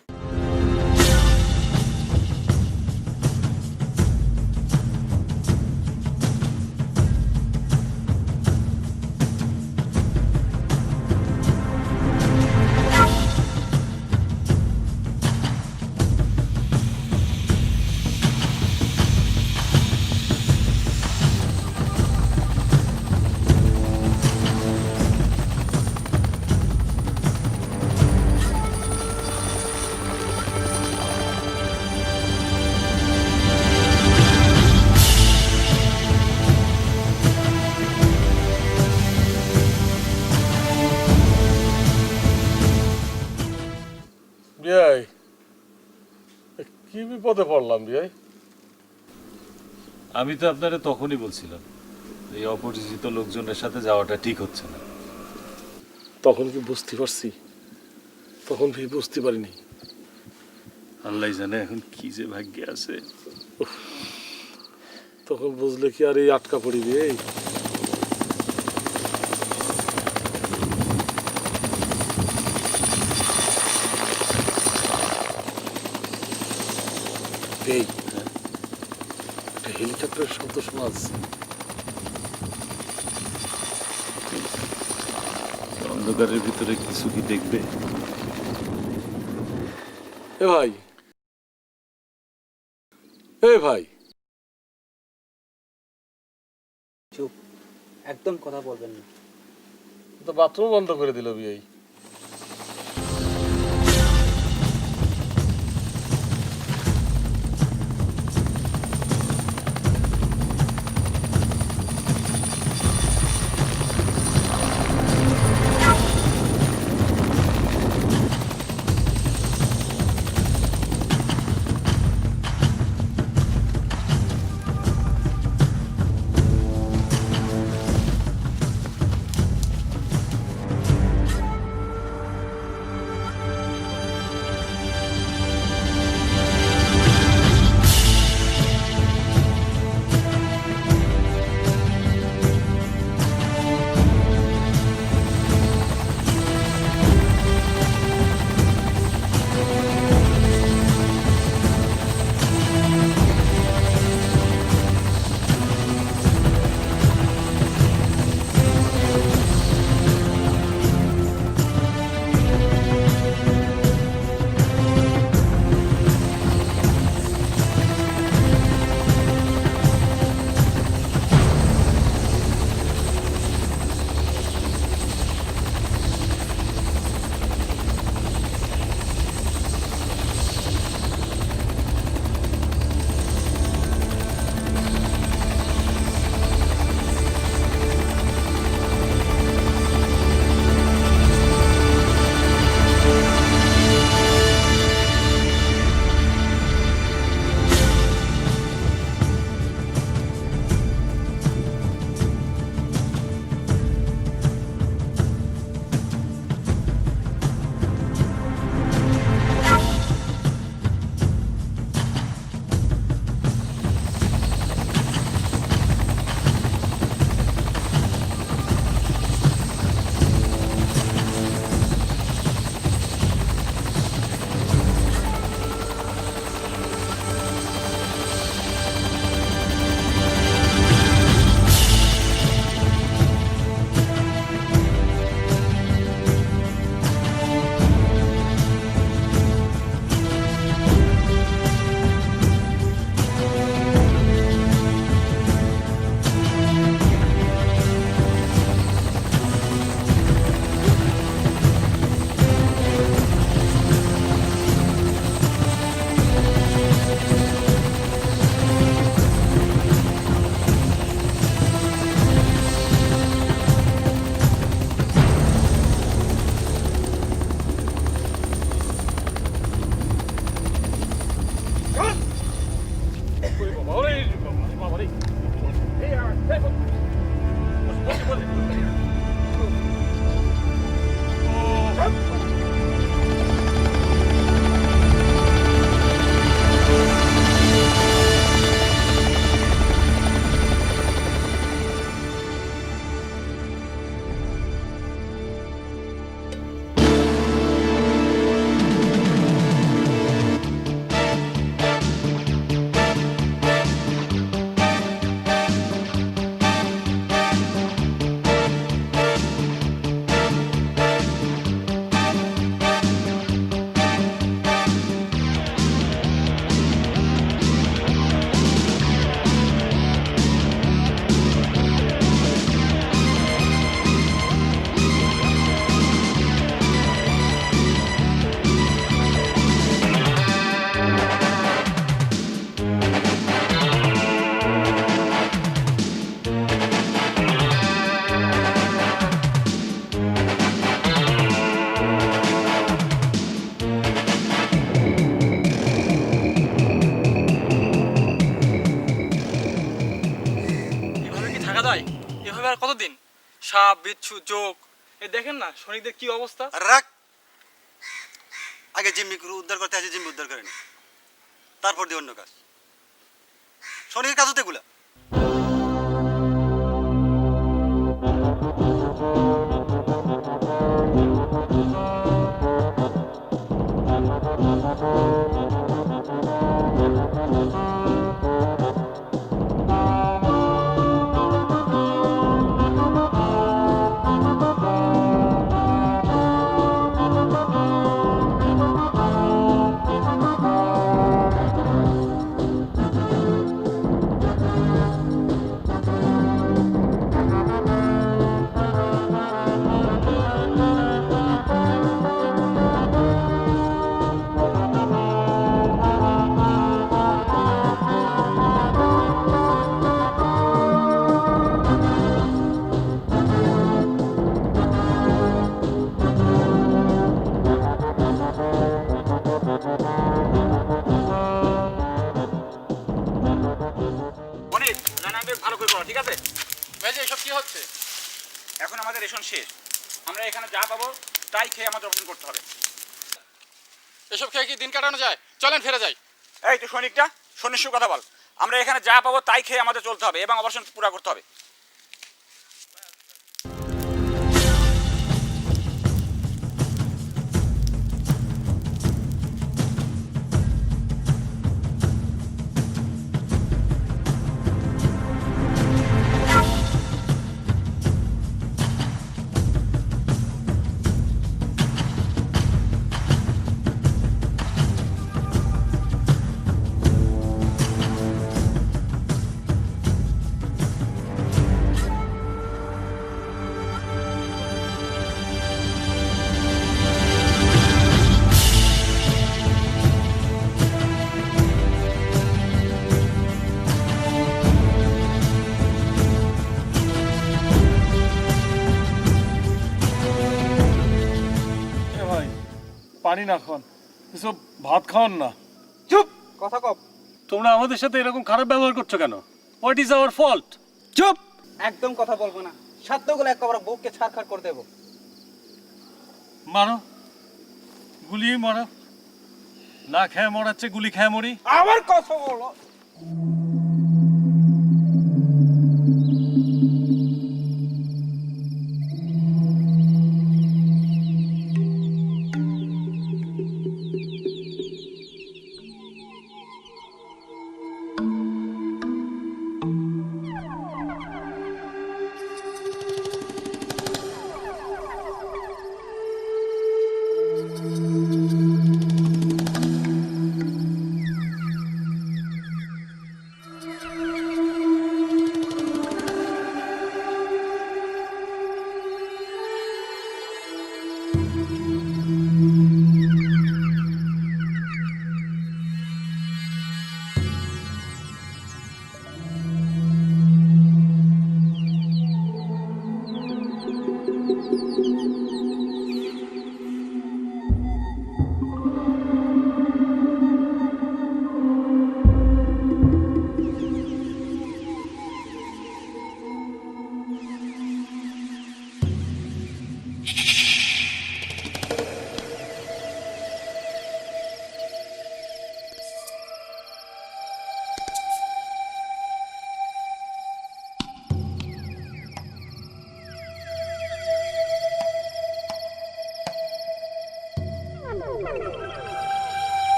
বিয়াই, কি বিপদে পড়লাম বিয়াই? আমি তো আপনারা তখনই বলছিলাম এই অপরিচিত লোকজনের সাথে যাওয়াটা ঠিক হচ্ছে না। তখন কি বুঝতে পারছি? তখন কি বুঝতে পারিনি? আল্লাহ জানে এখন কি যে ভাগ্যে আছে। তখন বুঝলে কি আর এই আটকা পড়িবি? এই একটা হেলিকপ্টারের শব্দ শোনা যাচ্ছে। অন্ধকারের ভিতরে কিছু কি দেখবে? এ ভাই, এ ভাই, চুপ, একদম কথা বলবেন না। তো বাথরুম বন্ধ করে দিল বিয়াই। এভাবে কি থাকা যায়? এভাবে আর কতদিন? সাপ বিচ্ছু চোখ, এই দেখেন না সৈনিকদের কি অবস্থা। রাখ, আগে জিম্মি উদ্ধার করতে আছে, জিম্মি উদ্ধার করেনি, তারপর দিয়ে অন্য কাজ। শনির কাজ হতে এগুলা। ভালো করে করো, ঠিক আছে? ভাই যে এসব কি হচ্ছে? এখন আমাদের রেশন শেষ, আমরা এখানে যা পাবো তাই খেয়ে আমাদের অপারেশন করতে হবে। এসব খেয়ে কি দিন কাটানো যায়? চলেন ফিরে যাই। এই তুই সৈনিকটা সৈনিক কথা বল, আমরা এখানে যা পাবো তাই খেয়ে আমাদের চলতে হবে এবং অপারেশন পুরো করতে হবে। পানি না খান, এসব ভাত খাওয়ান না। চুপ, কথা কম। তোমরা আমাদের সাথে এরকম খারাপ ব্যবহার করছো কেন? What is our fault? চুপ, একদম কথা বলবো না, সাধ্যগুলো একেবারে বুককে ছাড়খাড় করে দেবো। মারো, গুলিয়ে মারো, না খেয়ে মরাচ্ছে, গুলি খেয়ে মরি। আবার কথা বলো।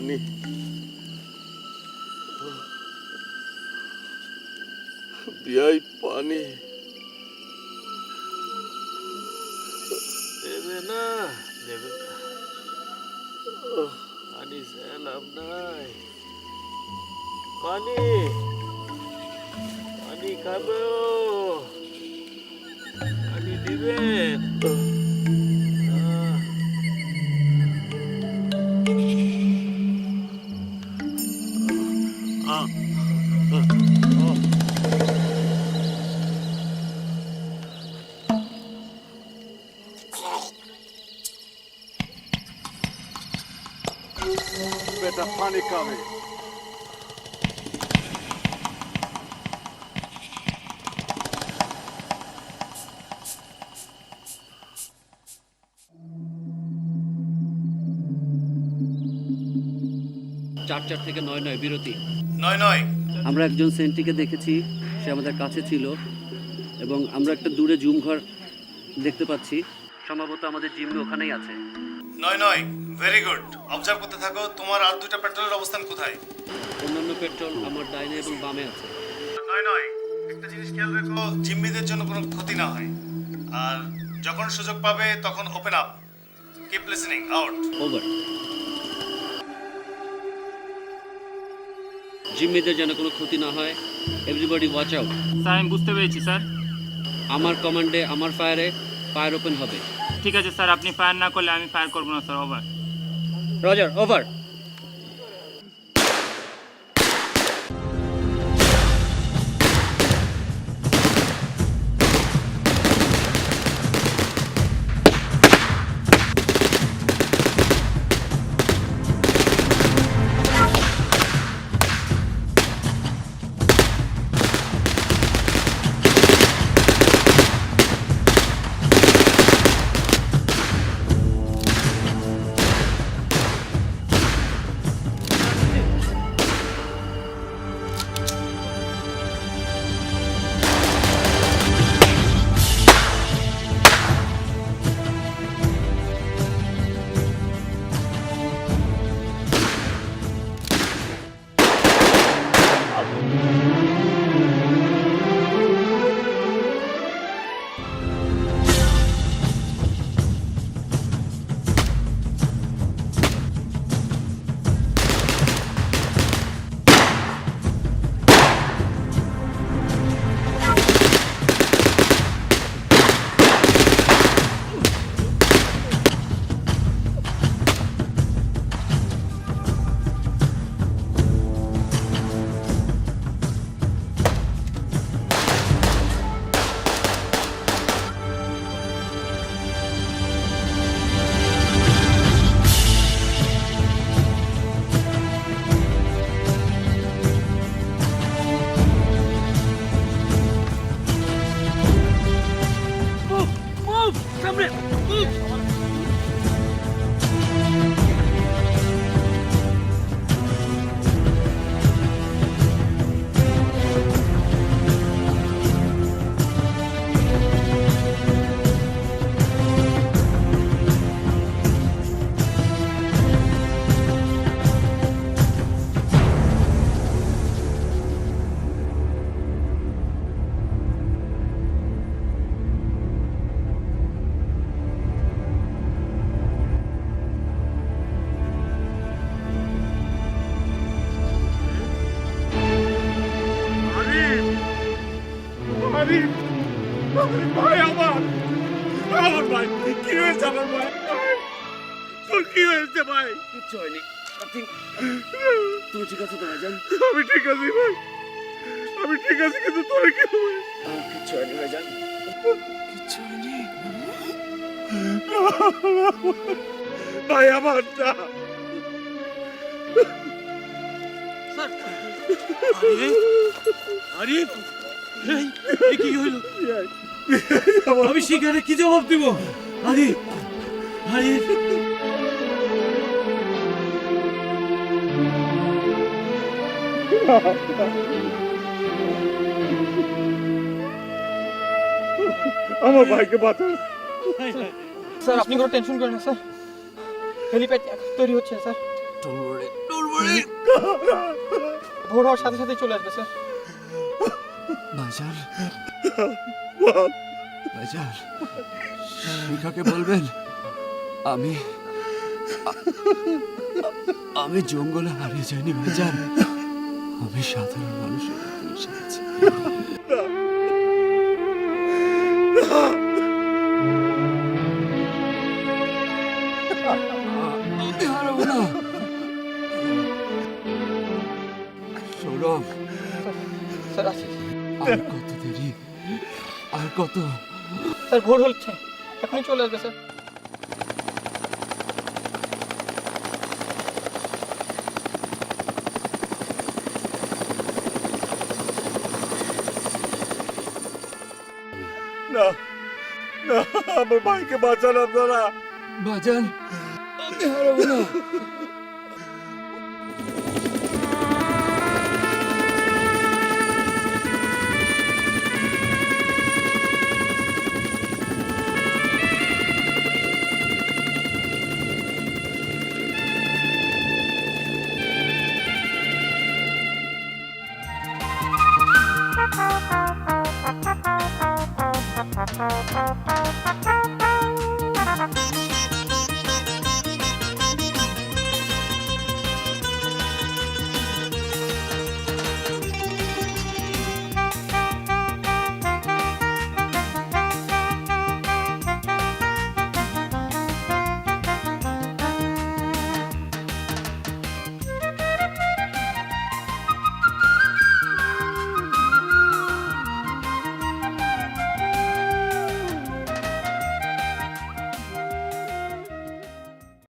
পানি বিয়াই পানি দেবে না দেবে না পানি সেলাম নাই পানি পানি খাবে পানি দিবেন बेटा पानी खावे চার থেকে 9 বিরতি 9 আমরা একজন সেন্ট্রিকে দেখেছি, সে আমাদের কাছে ছিল এবং আমরা একটা দূরে জুম ঘর দেখতে পাচ্ছি, সম্ভবত আমাদের জিম্মি ওখানেই আছে। 9 ভেরি গুড অবজার্ভ করতে থাকো। তোমার আর দুইটা পেট্রোলের অবস্থান কোথায়? অন্যান্য পেট্রোল আমার ডাইনে এবং বামে আছে। 9 একটা জিনিস খেয়াল রেখো, জিম্মিদের জন্য কোনো ক্ষতি না হয়, আর যখন সুযোগ পাবে তখন open up. Keep listening out. Over. জিম্মিদের যেন কোনো ক্ষতি না হয়, এভরিবডি ওয়াচ আউট। স্যার আমি বুঝতে পেরেছি স্যার। আমার কমান্ডে আমার ফায়ার ওপেন হবে। ঠিক আছে স্যার, আপনি ফায়ার না করলে আমি ফায়ার করবো না স্যার। ওভার। Roger over. ভাই আমার ভাই কি হয়েছে? আমার ভাই তোর কি হয়েছে ভাই? কিচ্ছু হয়নি। তুমি ঠিক আছো তো ভাইজান? আমি ঠিক আছি ভাই, আমি ঠিক আছি, কিন্তু তোর কি হবে? কিচ্ছু হয়নি ভাইজান, কিচ্ছু হয়নি ভাই আমার না। আরে কি হইল? আমি সেখানে কি জবাব দিব? আরে আরে আমার ভাইকে বাঁচান স্যার। আপনি কোনো টেনশন করেন না স্যার, হেলিপ্যাড তৈরি হচ্ছে স্যার। ডোন্ট ভোর হওয়ার সাথে সাথে চলে আসবে স্যার। ভাইজান ভাইজান শিখাকে বলবেন আমি আমি জঙ্গলে হারিয়ে যাইনি ভাইজান, আমি সাধারণ মানুষের মতো এসে গেছি। আমি হারাবো না। সৌরভ স্যার আছে আর কত দেরি, আর কত? স্যার ভোর হচ্ছে, এখনই চলে আসবে স্যার। না না, আমার ভাইকে বাঁচান আপনারা। বাজান আমি হারাবো না।